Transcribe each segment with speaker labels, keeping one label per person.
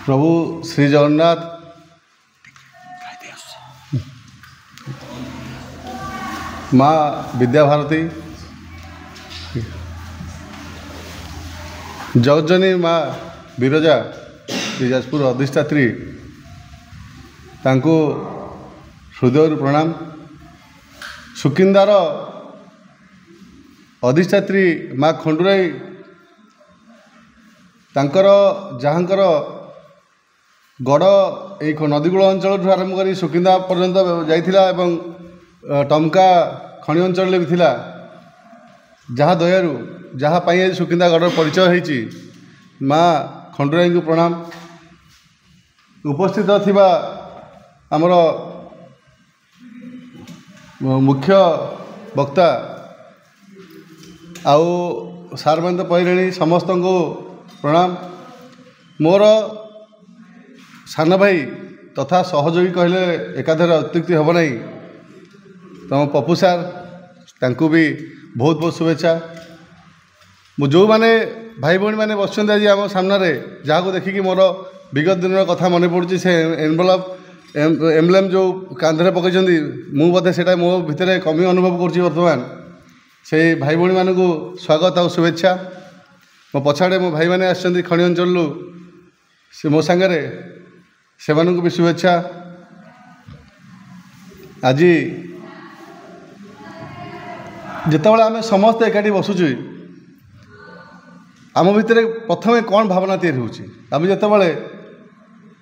Speaker 1: प्रभु श्री जगन्नाथ माँ विद्याभारती जगजनी माँ विरजा जाजपुर अधिष्ठात्री तांको हृदय प्रणाम। सुकिंदार अधिष्ठात्री माँ खंडुराई तांकर जहाँकर गड़ एक नदीकूल अंचल आरंभ कर सुकिंदा पर्यंत जाइथिला एवं टमका खनि अंचल भी थिला जहाँ दयारू जहाँ पाई सुकिंदा गड़ परिचय होइछि। माँ खंडुराई को प्रणाम। उपस्थित थिबा आमर मुख्य वक्ता आउ सार मान तो पहले समस्त को प्रणाम। मोर सान भाई तथा सहयोगी कहले एकाधर अत्युक्ति हम नहीं। तुम पप्पू सार तांकू भी बहुत बहुत शुभेच्छा। जो मैंने भाई भौणी मैंने बस आज आम सामने जहाँ को देखिकी मोर विगत दिन कथा मन पड़ुची से एनवलप एम्बलेम जो कांधे पकई मुझे से मो भितर कमी अनुभव कर बर्तमान से भाई भौणी मान को स्वागत और शुभेच्छा। मो पछाड़े मो भाई मैंने आसछन्ति खनि अंचल से मो सांगरे से भी शुभेच्छा। आज जितेबाला आम समस्त एकाठी बसुचु आम भितर प्रथम कौन भावना तैयारी होची। आम जितेबाला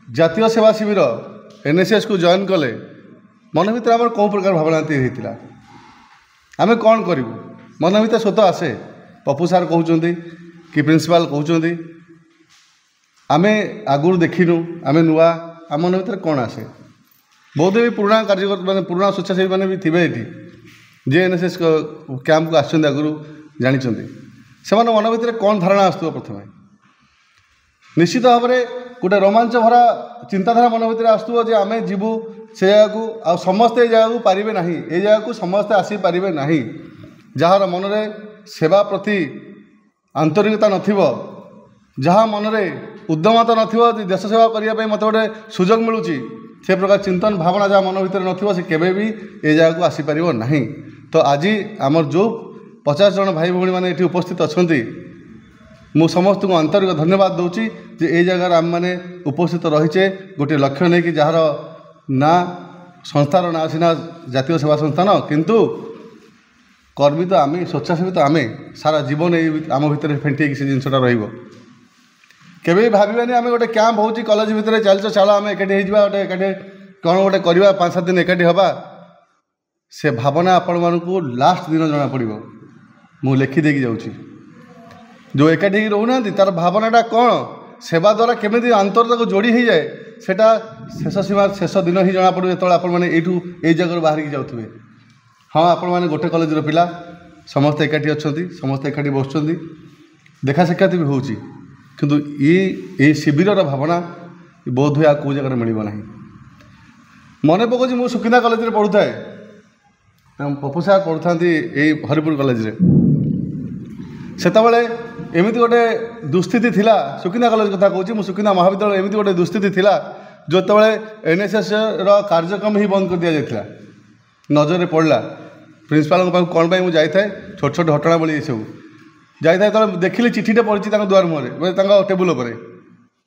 Speaker 1: जातीय सेवा शिविर एनएसएस को जॉइन कले मन भर आम कौ प्रकार भावना तैयारी होता आम कौन करूँ मन भर स्वतः आसे। पप्पू सार कहते कि प्रिंसिपाल कहते आम आगुरी देखिनु आम नुआ आम मन भर कौन आसे। बहुत भी पुराना कार्यकर्ता मैंने पुराना स्वेच्छासेवी मैंने भी थे ये जे एनएसएस कैंप को आसुँच आगुरी जानी से मन भर कौन धारणा आसो। प्रथम निश्चित भाव में गोटे रोमांच भरा चिंताधारा मन भर आसुव जे आम जीवु से जगह को आ समस्ते जगह को पारे ना ये जगह को समस्ते आसीपारे ना जार मन में सेवा प्रति आंतरिकता नथिबो जहाँ मन में उद्यमता नथिबो देश सेवा करने मत गोटे सुजोग मिलूँ से प्रकार चिंतन भावना जहाँ मन भर नथिबो से केबे भी ये जगह को आसीपार ना। तो आज आमर जो 50 जन भाई भौणी मैंने ये उपस्थित अच्छा मु समस्त को आंतरिक धन्यवाद दूची जे ये जगार आम मैंने उपस्थित रहीचे गोटे लक्ष्य नहीं कि जार ना संस्थार ना सीना जातीय सेवा संस्थान किंतु कर्मी तो आम स्वेच्छासेवी तो आम सारा जीवन आम भितर फेंटी से जिनसा रही भावानी आम गोटे कैंप हो कॉलेज भितर चलच चल आम एकाठी गोटे एकाठी कौन गोटे करवा 5-7 दिन एकाठी हवा से भावना आपण मानू लास्ट दिन जना पड़ मु लिखि देकी जाऊँगी जो एकाठी रोना तार भावनाटा कौन सेवा द्वारा केमी अंतरता को जोड़ी हो जाए सेटा शेष सीमा शेष दिन ही जना पड़े जो आपने ये जगह बाहर की जाऊे। हाँ आपण मैंने गोटे कॉलेजर पिला समस्त एकाठी अच्छा समस्त एकाठी बस देखा साक्षात भी होची किंतु ये शिविर भावना बोध हुए कौ जगह मिल ना। मन पकाऊँ मुझे सुकिंदा कॉलेज में पढ़ुए पप्पू सार पढ़ुता हरिपुर कॉलेज सेतबले एमती गोटे दुस्थिति थिला सुकिंदा कॉलेज कथा कहूँ सुकिंदा महाविद्यालय एमती गोटे दुस्थिति थिला जो एनएसएस कार्यक्रम ही बंद कर दि जाता नजर में पड़ा प्रिंसिपाल कौन मुझे जाए छोट छोट घटना बड़ी सब जाए तो देखिली चिठीटे पड़ी द्वार मुहर टेबुल पर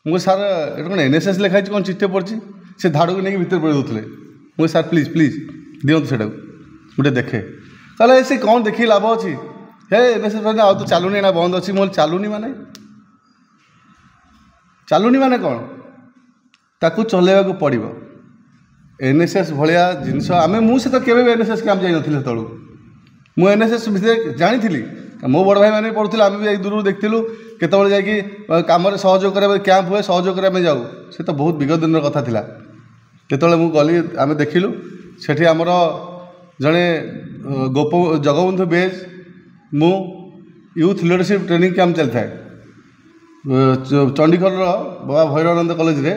Speaker 1: मुझे सार ये कौन एनएसएस लिखाई कौन चिठी पड़ी से धाड़ को नहीं भर पड़े दूसरे मुझे सार प्लीज प्लीज दिंतु से गोटे देखे कहले से कौन देखी लाभ अच्छी हे एनएसएस आ तो चलुनी ना बंद अच्छी मोल चलुनी माने कौन ताकू चलैया को पड़ो एनएसएस भाया जिनस आम मुझे तो केवे एनएसएस कैंप जाई नथिले तळू मु एनएसएस भितर जानी मो बड़ भाई मैंने पढ़ुले आम भी दूर देखलु केतबे जाकि कम सहयोग करा कैंप हुए सहयोग करा जाऊ से तो बहुत विगत दिन कथा थिला केतबे मु गली आम देखिलु सेठी आमर जड़े जगबंधु बेज मु यूथ लीडरशिप ट्रेनिंग कैंप चलता है चंडीगढ़ बाबा भैरवानंद कॉलेज रे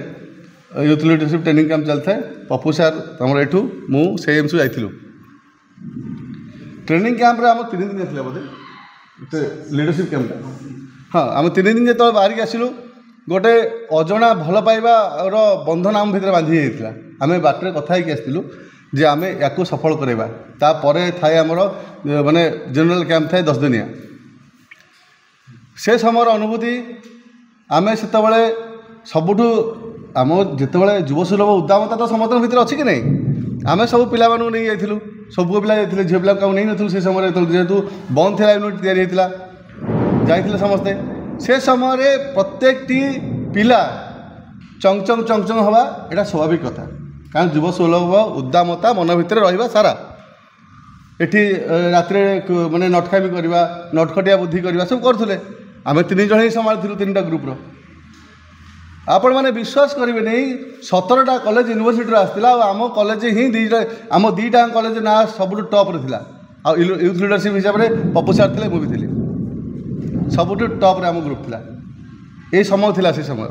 Speaker 1: यूथ लीडरशिप ट्रेनिंग कैंप चलता है। पप्पू सार आमर एठू मु से एम्स जाइलु ट्रेनिंग कैंप रे आम 3 दिन बोधे लीडरशिप कैंप हाँ आम 3 दिन जो बाहर आसिलु गोटे अजणा भल पाइबार बंधन आम भितर बांधि जाइथिला। आमे बाटरे कथा होइक आसथिलु जे आमे याकू सफल करबा। तापरे थाए आमर माने जनरल कैंप थाए 10 दिनिया। से समय अनुभूति आमे सेतबेले सबुठु आम जितेबाला युवसुलभ उद्दामता तो समस्त भितर अच्छी कि नहीं। आम सब पिला नहीं जाइलु, सब पिला जाइए, झील पिला नहीं नु से समय जेहेतु बंद थी यूनिट या जाइए समस्ते। से समय प्रत्येक पिला चंगचंग चंगचंग हवा यहाँ स्वाभाविक कथा, कारण युवसुलभ उद्दामता मन भितर रहा सारा। एठी रात्रे माने नटखामी करवा, नटखटिया बुद्धि करवा सब करुले। आम 3 जन ही संभालू 3टा ग्रुप्र। आपण मैंने विश्वास करेंगे नहीं, 17टा कॉलेज यूनिवर्सिटी आसला। आम कॉलेज ही आम 2टा कॉलेज ना सब टॉप रहा। आ यूथ लीडरशिप हिसाब से पप्पू सार थे, मुझे थी सब टॉप आम ग्रुप था। यही समय था से समय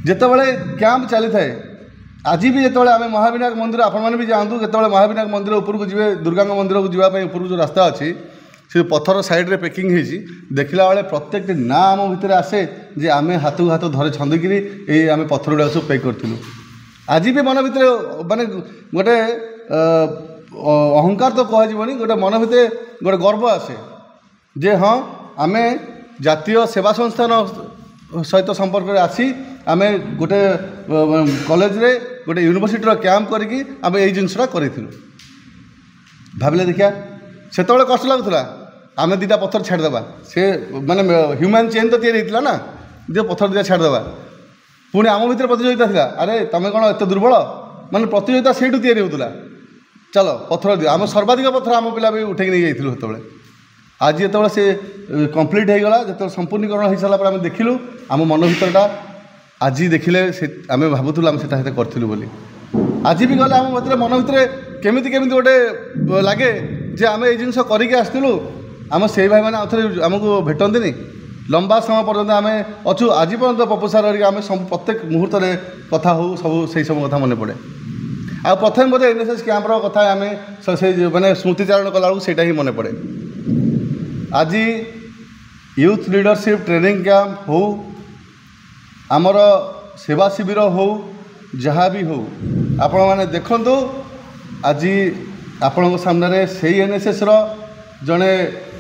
Speaker 1: जितेबाला कैंप चली थाए। आज भी जो आम महाविनायक मंदिर आपण भी जातु, जो महाविनायक मंदिर उपरको जी, दुर्गा मंदिर को जावाई ऊपर जो रास्ता अच्छी से पत्थर साइड्रे पैकिंग होती देखला बेले प्रत्येक ना आम भितर आसे जे आम हाथ को हाथ धरे छंदिकी ये आम पत्थर गुड़ा सब पैक करूँ। आज भी मन भितर माने गोटे अहंकार तो कहनी, गोटे मन भितर गोटे गर्व आसे जे हाँ आम जातीय सेवा संस्थान सहित संपर्क आसी आम गोटे कॉलेज रे गोटे यूनिवर्सिटी कैंप करके आम यही जिनसा करूँ। भाविले देखिया से कष्ट लगुला, आम 2टा पत्थर छाड़देवा से माने ह्यूमन चेन तो तैयारी होता ना, जो पत्थर 2टा छाड़देवा। पुणी आम भर प्रतियोगिता था, अरे तुम कौन एत दुर्बल, माने प्रतियोगिता से तैयारी होता। चलो पत्थर दियो, आम सर्वाधिक पत्थर आम पिला भी उठे नहीं जाइलु सेतबेले। आज जो से कंप्लीट हो गला, जो संपूर्णीकरण हो सारा आम देखिलु, आम मन भरटा आज देखिले आम भावुलु आम सेटा करूँ बोली। आज भी गले आम भर मन भर केमी केमी गोटे लगे जे आम ये जिन करके आसलु। आम से भाई मैंने आउे आमको भेटती लंबा समय पर्यंत आम अच्छु। आज पर्यंत पप्पू सार आम प्रत्येक मुहूर्त कथा हो सब से सब कथा मन पड़े। आ प्रथम बोधे एनएसएस कैंपर कथा आम से मैंने स्मृतिचारण कला से ही मन पड़े। आज यूथ लीडरशिप ट्रेनिंग कैंप हो, आमर सेवा शिविर हो, जहाँ भी हो, आपण मैंने देखु आज आपण सामने से एनएसएस जड़े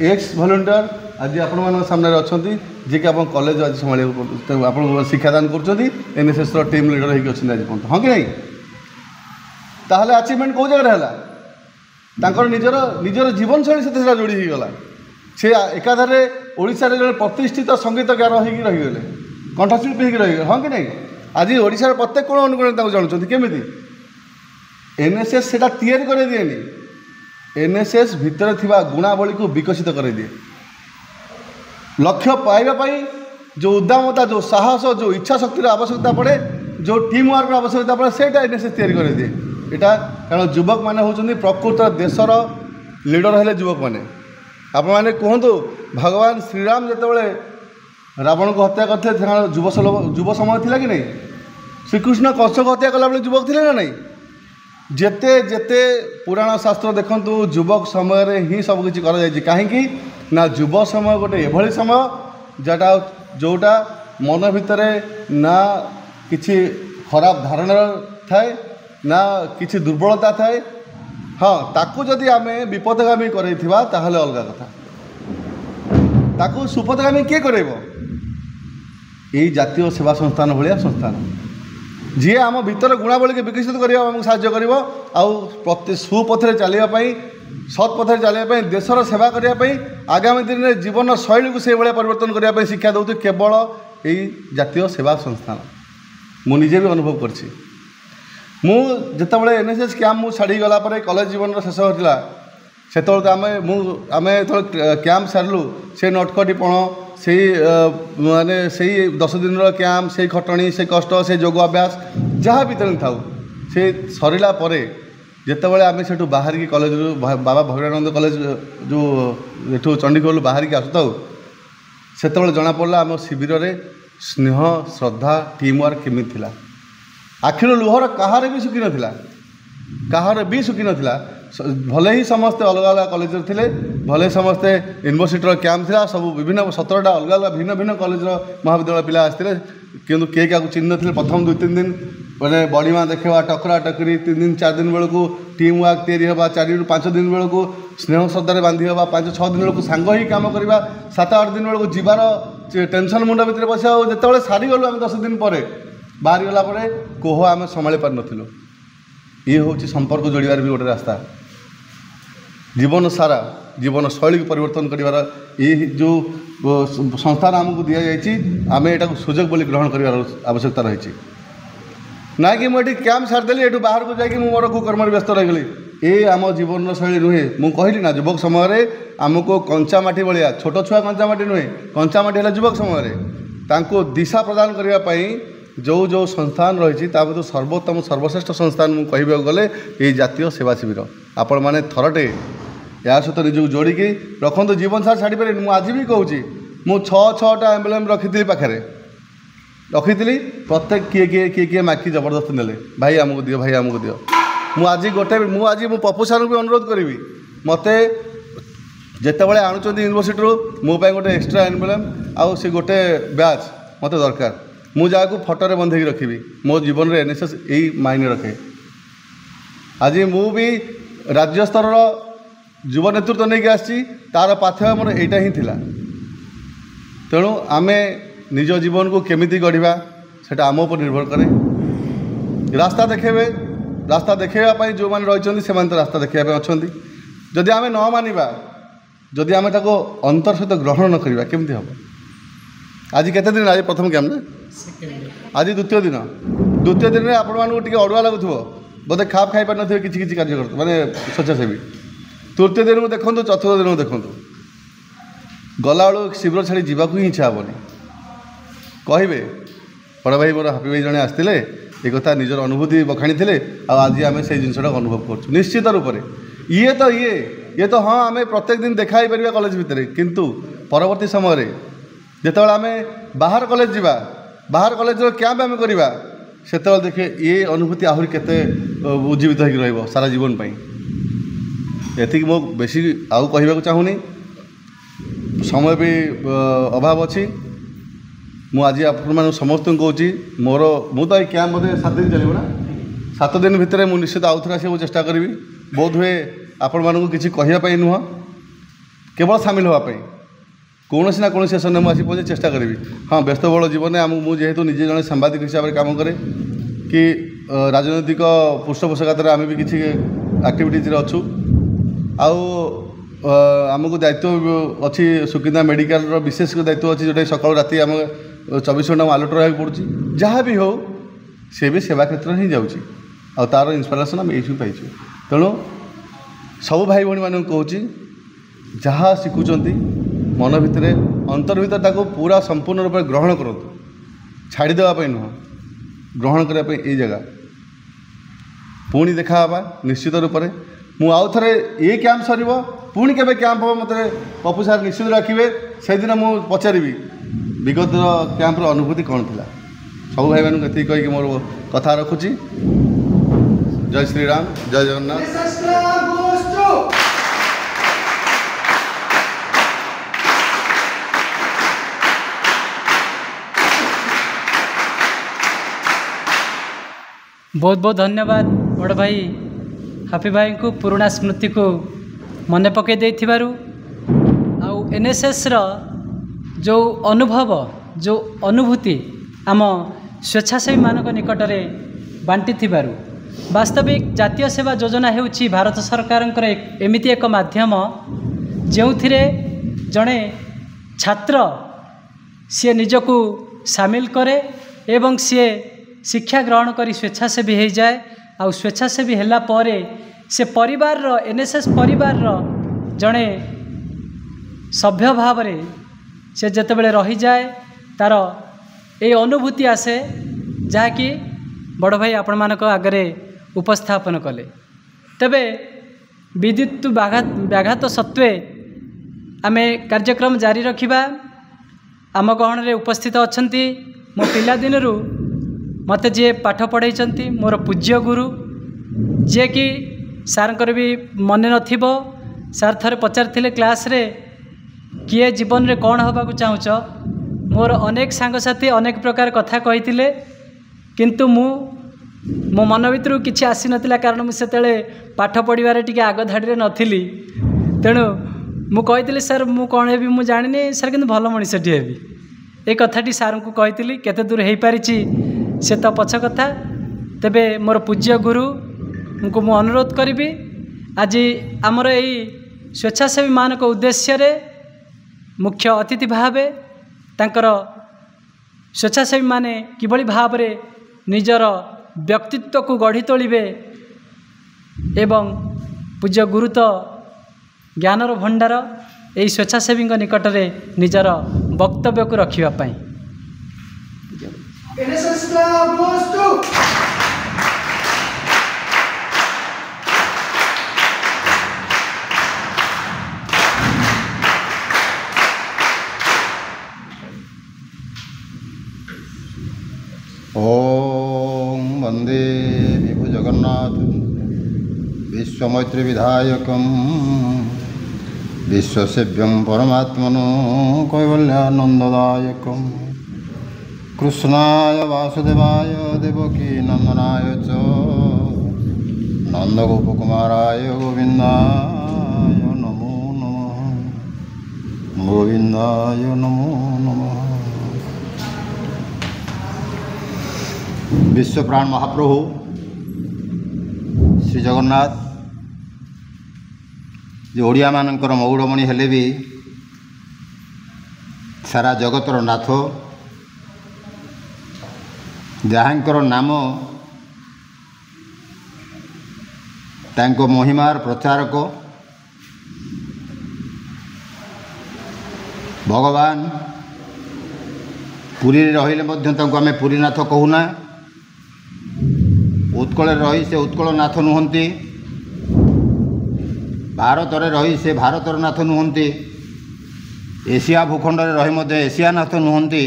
Speaker 1: एक्स भलेंटियर आज आपण सामने अच्छा जी कि आप कॉलेज आज संभाल आप शिक्षादान कर एनएसएस टीम लीडर होगी आज पर्यटन। हाँ कि नहीं, ताहले अचीवमेंट कौ जगह है निजर निजर जीवन शैली से जोड़ी हो गला। से एकाधारे ओडिशा रे जड़े प्रतिष्ठित संगीतकार होगी रहीगले, कंठशिल्पी होगी रहीगले। हाँ कि नहीं, आज ओडिशा प्रत्येक कोण अनुकोण जानते केमी एनएसएस से तैयारी कर दिएनि, एनएसएस भितर थिबा गुणावली को विकसित कर दिए। लक्ष्य पाइबापी जो उद्दामता, जो साहस, जो इच्छा शक्तिर आवश्यकता पड़े, जो टीम वर्क आवश्यकता पड़े, से एनएसएस तैयारी कर दिए। यहाँ कारण युवक मैंने होचंदी प्रकृत देशर लीडर हेले युवक मैंने। आप मैंने कहतु भगवान श्रीराम जितेबाला रावण को हत्या करते युव समय थिला कि नहीं, श्रीकृष्ण कंस को हत्या कला बेले युवक थिले ना नहीं। जेते जेते पुराण शास्त्र देखंतु युवक समय ही सब किछि करा जाय। कहीं ना युव समय गोटे एभली समय जाटा जोटा मन भितर ना किछि खराब धारणा थाए ना किछि दुर्बलता थाए। हाँ ताकू जदि आमे विपदगामी करैथिबा ताहले अलगा कथा, ताकू सुपथगामी किए करैबो? यही जातीय सेवा संस्थान भलिया संस्थान जी आम भीतर गुणावली के विकसित करने आमको साहाय्य कर प्रति सुपथरे चलवाई, सत् पथरे चलवाई, देशर सेवा करने आगामी दिन में जीवन शैली को से भाया परिवर्तन करने शिक्षा दूँ केवल यही जातीय सेवा संस्थान। मु निजे भी अनुभव करछि। मु जितेबाला एनएसएस कैंप मु छाड़ी गला पर कॉलेज जीवन शेष होता से आम कैंप सारू से नटखटीपण से माने से 10 दिन कैंप से खटणी से कष्ट से योग अभ्यास जहाँ भी था से सरला जितेबाला आम से बाहर की कॉलेज बाबा भगीरानंद कॉलेज जो एठू चंडीगढ़ बाहर की आसुता से जना पड़ा आम शिविर में स्नेह श्रद्धा टीम वर्क केमी थिला। आखिर लुहर कहार भी सुखी नाला, कहार भी सुखी नाला। भले ही समस्ते अलग अलग कॉलेज थे भले समस्ते यूनिवर्सिटी कैंप था सब विभिन्न 17टा अलग अलग भिन्न भिन्न कॉलेज महाविद्यालय पिला आसते किंतु किए क्या चिन्ह थे प्रथम 2-3 दिन मैंने बड़ीमा देखा टकरा टकरी 3 दिन 4 दिन बेलू टीम वर्क या 4 ରୁ 5 दिन बेलू स्नेह श्रद्धार बांधि हाँ 5-6 दिन बेलू सांग ही कम करवा 7-8 दिन बेलू जीवार टेंशन मुंड भितर बस जो सारी गलु आम 10 दिन पर बाहरी गला कोह आम संभाली पार नथिलु। ये हूँ संपर्क जोड़ार भी गोटे रास्ता जीवन सारा जीवन शैली को परिवर्तन कर जो संस्थान आमको दि जाए आम यहाँ सुजोग बोली ग्रहण कर आवश्यकता रही ना कि मुझे कैंप छाड़देली ये बाहर को जाकि मोर कुकर्म व्यस्त रहीगली ये आम जीवन शैली नुहे मुझे कहली ना युवक समय आमको कंचामाटी भाया छोट छुआ कंचामाटी नुहे कंचामाटी है युवक समय दिशा प्रदान करने जो जो संस्थान रही सर्वोत्तम सर्वश्रेष्ठ संस्थान मुझे कहवाक गले ये जातीय सेवा शिविर आपण मैंने थरटे या सहित निजक जोड़िकी रखु जीवन सार छाड़ी पारे आज भी कहूँ मुझे 6-6टा एम्बुलेंस रखी पाखे रखी प्रत्येक किए माखी जबरदस्त नेले भाई आमको दियो भाई आमको दियो मुझे पप्पू सार भी अनुरोध करी मत जितेबाला आणुंट यूनिवर्सिटी मोपाई गोटे एक्सट्रा एम्बुलेंस आउ सी गोटे बैच मत दरकार मु जहाँ फटोरे बंधे रखी मो जीवन में एनएसएस यही मायने रखे। आज मु भी राज्य स्तर युव नेतृत्व नहीं आसी तार पाथ्य मोर यहीटा ही थिला तेणु आमे निज जीवन को केमिति गढ़ा सेटा आम उपर निर्भर करे। रास्ता देखेबे रास्ता देखेवाई जो मैंने रही से रास्ता देखापी अच्छा जदि आम न मानिबा जदि आम ताको अंतर सहित ग्रहण न करवा केमती हम। आज केते दिन आज प्रथम कैंप ना आज द्वितीय दिन में आपण मानक टिके अड़ुआ लगुव बोधे खाप खाई पार न किसी कार्य कर माने स्वेच्छासेवी तृतीय दिन को देखूँ चतुर्थ दिन को देखूँ गला बेलू शिविर छाड़ी जावाक ही इच्छा हेनी कहे बड़ भाई मोर हापी भाई जड़े आसते एक निजर अनुभूति बखाणी थे आज आम से जिनटा अनुभव कर निश्चित रूप से ये तो हाँ आम प्रत्येक दिन देखा पार कॉलेज भितर किंतु परवर्ती समय जिते आम बाहर कॉलेज जावा बाहर कॉलेज कैंप आम करवा से देखिए ये अनुभूति आहरी केते उज्जीवित हो सारा जीवन एतिक मो बेसी आउ कहवाक चाहूनी समय भी अभाव अच्छी मुझे आप समस्त कहूँ मोर मु तो कैंप बोधे 7 दिन चलो ना 7 दिन भितर मुझे निश्चित आउ थे आसो चेष्टा करी बोध हुए आपण मानक किसी कहवाई नुह केवल सामिल होगापी कौन ना कौन सेसन में मुझे पहुँचे चेष्टा करी। हाँ व्यस्तबहुल जीवन में मुझे निजे जड़े सांबादिक हिसाब से काम करे कि राजनैतिक पृष्ठपोषकतार आम भी किसी आक्टिविटीज अच्छु आमको दायित्व अच्छी सुकिंदा मेडिकल विशेष दायित्व अच्छी जोटा सकाल राति आम 24 घंटा आलर्ट रहा पड़ुची जहाँ भी हो सी भी सेवा क्षेत्र ही जाऊँगी तार इन्स्पिरेसन आम यही पाइचु। तेणु सब भाई भाई मानक कहूँ जहाँ शिखुंट मन भितर अंतर भीतर ताको पूरा संपूर्ण रूप ग्रहण करूँ छाड़देवाई नुह ग्रहण करने ये जगह पुणी देखा निश्चित रूप से मुझे आउ थे ये कैंप सर पुणी के कैंप हम मत पप्पू सार निश्चित रखिए से दिन मुझे पचारि विगत कैंप अनुभूति कौन थी सब भाई मानक ये कहीकि मोर कथा रखुची। जय श्री राम जय जगन्नाथ।
Speaker 2: बहुत बहुत धन्यवाद बड़ भाई हापी भाई को पुराना स्मृति को मन पकई देथिबारु आउ एनएसएस रो जो अनुभव जो अनुभूति आम स्वेच्छासेवी मानक निकट में बांटी थिबारु वास्तविक जातीय सेवा योजना हेउछि भारत सरकार एमिति एक माध्यम जो जड़े छात्र सी निजको सामिल करे एवं सी शिक्षा ग्रहण करी स्वेच्छासेवी हो जाए आ स्वेच्छासेवी होला परे से परिवार रो एनएसएस परिवार रो जड़े सभ्य भाव रे से जेतेबेले रही जाए तार ये अनुभूति आसे जहाँकि बड़ भाई आपण मानक आगरे उपस्थापन कले। तबे विद्युत व्याघात सत्वे आमे कार्यक्रम जारी रखिबा। आम गहन रे उपस्थित अछंती मो पिला दिनरु मते जे पाठ पढ़ाई मोर पूज्य गुरु जे कि ସାର୍ଙ୍କର ବି ମନେ ନଥିବ। ସାର୍ ଥରେ ପଚାରିଥିଲେ କ୍ଲାସ୍ରେ, କିଏ ଜୀବନରେ କ'ଣ ହେବାକୁ ଚାହୁଁଛ? ମୋର ଅନେକ ସାଙ୍ଗସାଥି ଅନେକ ପ୍ରକାର କଥା କହିଥିଲେ, କିନ୍ତୁ ମୋ ମନ ଭିତରୁ କିଛି ଆସିନଥିଲା, କାରଣ ମୁଁ ସେତେବେଳେ ପାଠ ପଢ଼ିବାରେ ଟିକେ ଆଗ ଧାଡ଼ିରେ ନଥିଲି। ତେଣୁ ମୁଁ କହିଥିଲି, ସାର୍ ମୁଁ କ'ଣ ହେବି ମୁଁ ଜାଣିନି, ସାର୍ କିନ୍ତୁ ଭଲ ମଣିଷଟିଏ ହେବି। ଏ କଥାଟି ସାର୍ଙ୍କୁ କହିଥିଲି। କେତେ ଦୂର ହେଇପାରିଛି ସେ ତ ପଛ କଥା। ତେବେ ମୋର ପୂଜ୍ୟ ଗୁରୁଙ୍କୁ ମୁଁ ଅନୁରୋଧ କରିବି, ଆଜି ଆମର ଏଇ ସ୍ୱେଚ୍ଛାସେବୀମାନଙ୍କ ଉଦ୍ଦେଶ୍ୟରେ ମୁଖ୍ୟ ଅତିଥି ଭାବେ ତାଙ୍କର ସ୍ୱେଚ୍ଛାସେବୀମାନେ କିଭଳି ଭାବରେ ନିଜର ବ୍ୟକ୍ତିତ୍ୱକୁ ଗଢ଼ି ତୋଳିବେ ଏବଂ ପୂଜ୍ୟ ଗୁରୁ ତ ଜ୍ଞାନର ଭଣ୍ଡାର, ଏହି ସ୍ୱେଚ୍ଛାସେବୀଙ୍କ ନିକଟରେ ନିଜର ବକ୍ତବ୍ୟକୁ ରଖିବା ପାଇଁ।
Speaker 3: ओम वंदे विभु जगन्नाथ विश्वमैत्री विधायकं विश्वसेव्यं परमात्मनो कैवल्यानंददायकं कृष्णाय वासुदेवाय देवकी नंदनाय च नंदगोपकुमाराय गोविंदाय नमो नमः, गोविंदाय नमो नमः। विश्वप्राण महाप्रभु श्री जगन्नाथ जो ओडिया मानकर मौड़मणि हेले भी सारा जगतर नाथ, जहाँकर नाम तांको महिमार प्रचारक भगवान पुरी रहिले मध्य तांको आमे पुरीनाथ कहूना। उत्कल रही से उत्कलनाथ नुहंती, भारत रे रही से भारतर नाथ नुहंती, एशिया भूखंड रे रही मध्य एशियानाथ नुहंती,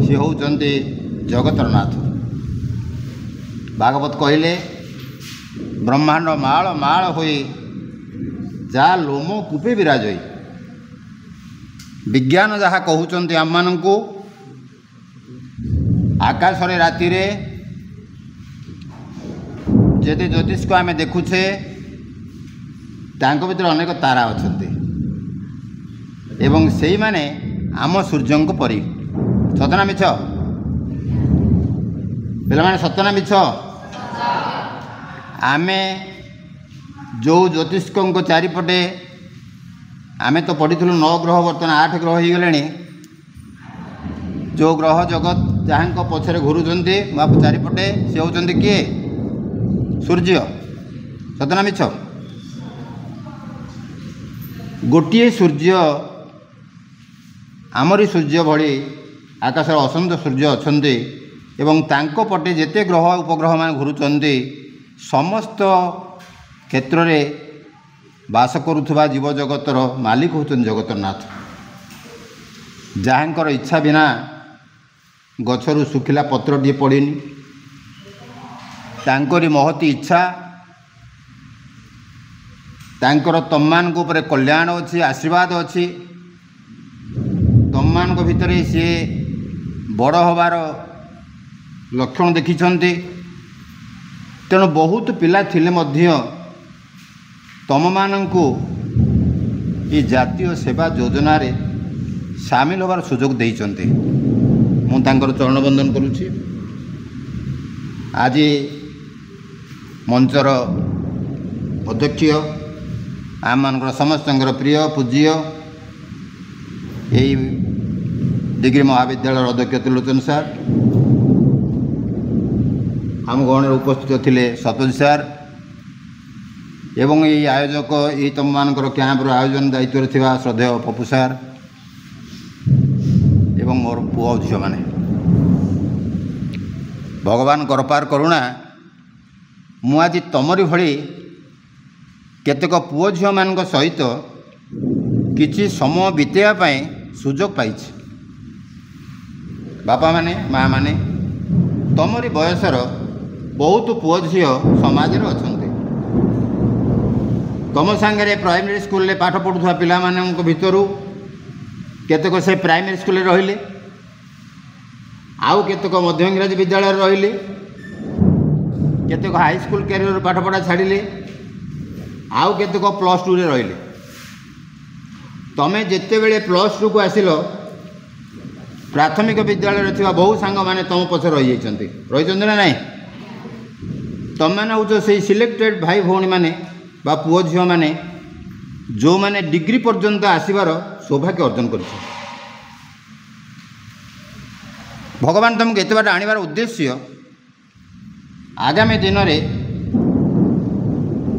Speaker 3: से होउचंती जगतर नाथ। भागवत कहले ब्रह्मांड माळ माळ होई जा लोम कूपे विराजई। विज्ञान जहाँ कहउचंती आम मानंकु आकाश रे राति रे जेते ज्योतिष को आमे देखुछे तांको भितर अनेक तारा अछंती एवं सेई माने आम सूर्यंको परी। सतना मिछ पिला माने सतना मिछ। आमे जो ज्योतिषको चारिपटे आमे तो पढ़िथिलु 9 ग्रह, बर्तमान 8 ग्रह हो गले। जो ग्रह जगत जहाँ पछरे घुरुचंती चारिपटे से होचंती किए? सूर्य। सतना मिछ? गोटे सूर्य आमरी सूर्य भली आकाश असंख्य सूर्य अछंती एवं तांको पटे जेते ग्रह उपग्रह मान घुरुचंती समस्त क्षेत्र रे बास करुथुबा जीव जगतर मालिक होचन जगतर नाथ। जहाँकर इच्छा बिना गछरु सुखिला पत्रटी पड़ेनी, तांकरी महती इच्छा, तांकर तममान को ऊपर कल्याण अच्छी, आशीर्वाद अच्छी। तममान को भितर सी बड़ हबार लक्षण देखिछंती। तेणु बहुत पिला थिले मध्य तम मानंकु ये जातीय सेवा योजना रे सामिल होबार सुजोग देइछंती। मु तांकर चरण बंदन करुछि। आज मंचर अध्यक्ष आम मान समस्त प्रिय पूज्य यही डिग्री महाविद्यालय अध्यक्ष त्रिलोचन सार, आम गण उपस्थित थिले सतोज सार एवं यही आयोजक यही तुम मानकर कैंपर आयोजन दायित्व थिबा श्रद्धेय पप्पू सार एवं मोर पुओ झियो माने। भगवान कृपार करुणा मु आज तमरी भली केतेक पुओ झियो मान सहित किछि समय बितेया पाई सुजोग पाइछि। बापा माने माँ माने तमरी बयसर बहुत पुओ झियो समाज रे अछंती। तुम सांगे प्राइमरी स्कूल में पाठ पढ़ुवा पिला भितरू केतक से प्राइमरी स्कूल रहिले आउ केतक मध्य इंग्राजी विद्यालय रहिले केतक हाई स्कूल कैरियर पाठ पढ़ा छाड़िले आउ केतक +2 रे रहिले तमें जिते बेले +2 को आसिल प्राथमिक विद्यालय थिबा बहु सांग माने तुम पछ रही ना नहीं तुम मैंने हूँ से सिलेक्टेड भाई भौणी मैंने बा पुओ झील मैंने जो मैंने डिग्री पर्यंत आसबार सौभाग्य अर्जन कर भगवान तुमको एत बाट आनिबार उद्देश्य आगामी दिन में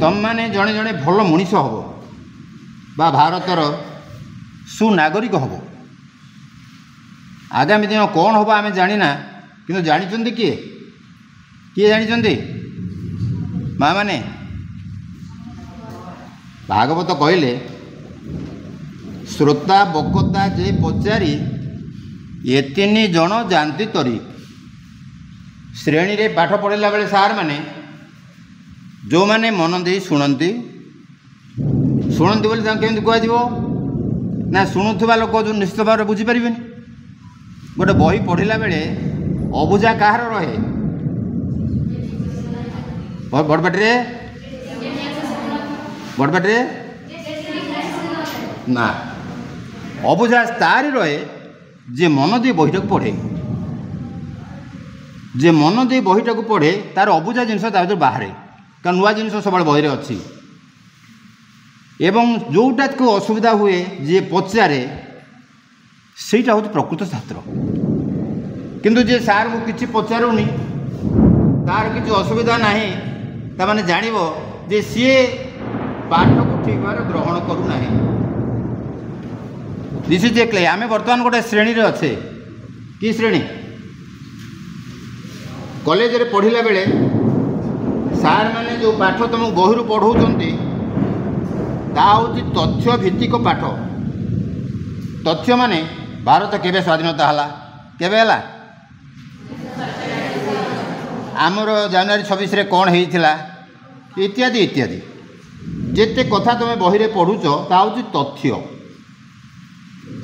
Speaker 3: तुम मैंने जड़े जड़े भल मनीष हम बा भारतर सुनागरिक हम आगामी दिन कौन हम आम जाना कि जानी किए किए जानी माँ मैंने भागवत कहले श्रोता बकता जे पचारि ये 3 जन जानती तरी श्रेणी रे पाठ पढ़ला बेले सार माने जो माने मन दे शुणती बोली केमती कह ना शुणुवा लोक जो निश्चित भाव बुझीपारे गोटे बही पढ़ला बेले अबुझा कହାର रहे बड़पाटे ना अबुझा तारी रहे जे मन दे बहीटा को पढ़े जे मन दे बहीटा को पढ़े तार अबुझा जिनस बाहर कारण नुआ जिनस सब बही अच्छी एवं जोटा को असुविधा हुए जे पचारे सेटा हूँ प्रकृत छात्र किंतु जे सार को किसी पचारूनी तार किसी असुविधा नहीं ताने जानिब जे सी पाठ को ठीक भाव ग्रहण करूना दिस इज ए क्ले आम बर्तमान गोटे श्रेणी रे अच्छे कि श्रेणी कॉलेज रे पढ़ला बेले सार मैंने जो पाठ तुम बही पढ़ाऊँच तथ्य भित्तिक पाठ तथ्य माने भारत केबे स्वाधीनता हला केबे हला आमर जनवरी 26 रे कौन होता इत्यादि इत्यादि जिते कथा तुम बही पढ़ुच ताऊँ तथ्य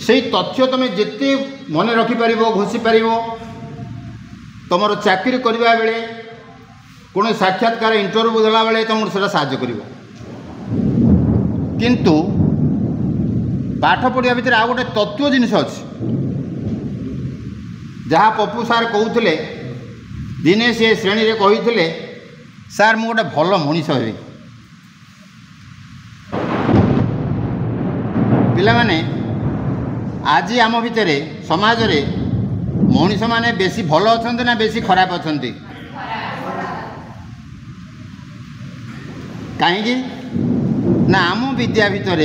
Speaker 3: से तथ्य तुम जिते मन रखिपार घोषी पार तुम चाकरी करने बेले कौन साक्षात्कार इंटरव्यू देला बेले तुमको से साहाय्य कर किंतु पाठ पढ़ा भितर आ गोटे तत्व जिनिस अच्छी जहाँ पप्पू सार कहते दिने से श्रेणी रे कही सार मु गोटे भल मनीष हे पिला माने आज आम भितर समाज रे मनीष माने बेसी भल अच्छा ना बेसी खराब अच्छा कहीं ना आम विद्या भितर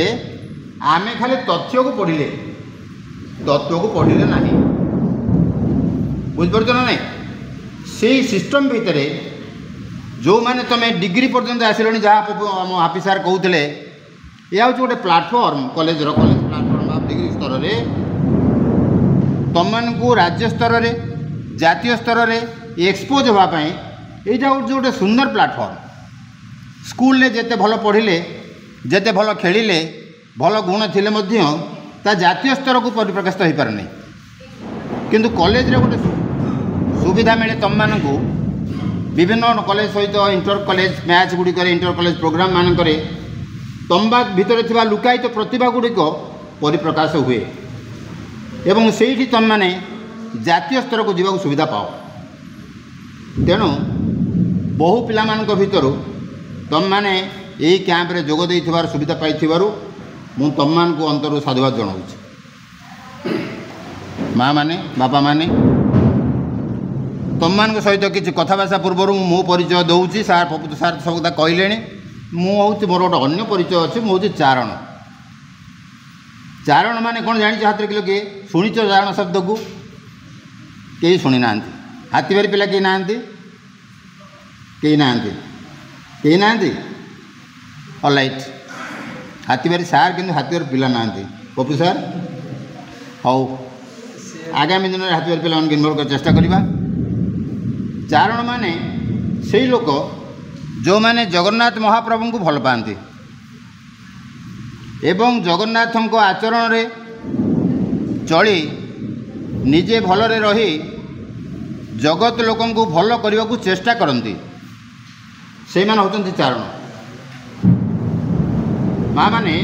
Speaker 3: आम खाली तथ्य को पढ़ले तत्व को पढ़ले ना बुझीपार ना नहीं से सिस्टम भितर जो माने तुम डिग्री पर्यंत आसिल जहाँ आम हापी सार कहते यह हूँ गोटे प्लाटफर्म कॉलेज प्लाटफर्म डिग्री स्तर में तुम को राज्य स्तर में जातीय स्तर में एक्सपोज होगापाई यहाँ हूँ गोटे सुंदर प्लाटफर्म स्कूल में जिते भल पढ़ले जिते भल खेलिले भल गुण थिले मध्य ता जातीय स्तर को परिप्रकाशित हो पारे नहीं किंतु कॉलेज रे गोटे सुविधा मिले तुम मानू विभिन्न कॉलेज सहित इंटर कॉलेज मैच गुड़िक इंटर कॉलेज प्रोग्राम मानक तुम भितर थिबा लुकायित प्रतिभा गुड़िक परिप्रकाश हुए एवं से तुम माने जातीय स्तर को जीवा सुविधा पाओ तेणु बहु पिला भितर तुम माने यही कैंप रे जोग देइथिबार सुविधा पाइथिबारु मु तुम मान को अंतर साधुवाद जनाऊँ माँ माने बापा माने तुम मान सहित किसी कथबार्ता पूर्व मो परिचय दूसरी सार पप्पू सार सब कहले मुझे मोर गोटे अन्य परिचय अच्छे मुझे चारण चारण माने कौन जानी हाथ किलो किए शुणीच चारण शब्द को कई शुणी ना हाथी बारी पिला कई ना कई ना ऑलराइट हाथी बारी सार कि हाथी बारी पिला ना पप्पू सार हाउ आगामी दिन में हाथी बारी पिला इनवल्व कर चेष्टा करवा चारण माने से लोक जो माने जगन्नाथ महाप्रभु को भल पाती ଏବଂ ଜଗନ୍ନାଥଙ୍କ ଆଚରଣରେ ଚଳି ନିଜେ ଭଲରେ ରହି ଜଗତ ଲୋକଙ୍କୁ ଭଲ କରିବାକୁ ଚେଷ୍ଟା କରନ୍ତି, ସେଇମାନେ ହେଉଛନ୍ତି ଚାରଣ। ମା' ମାନେ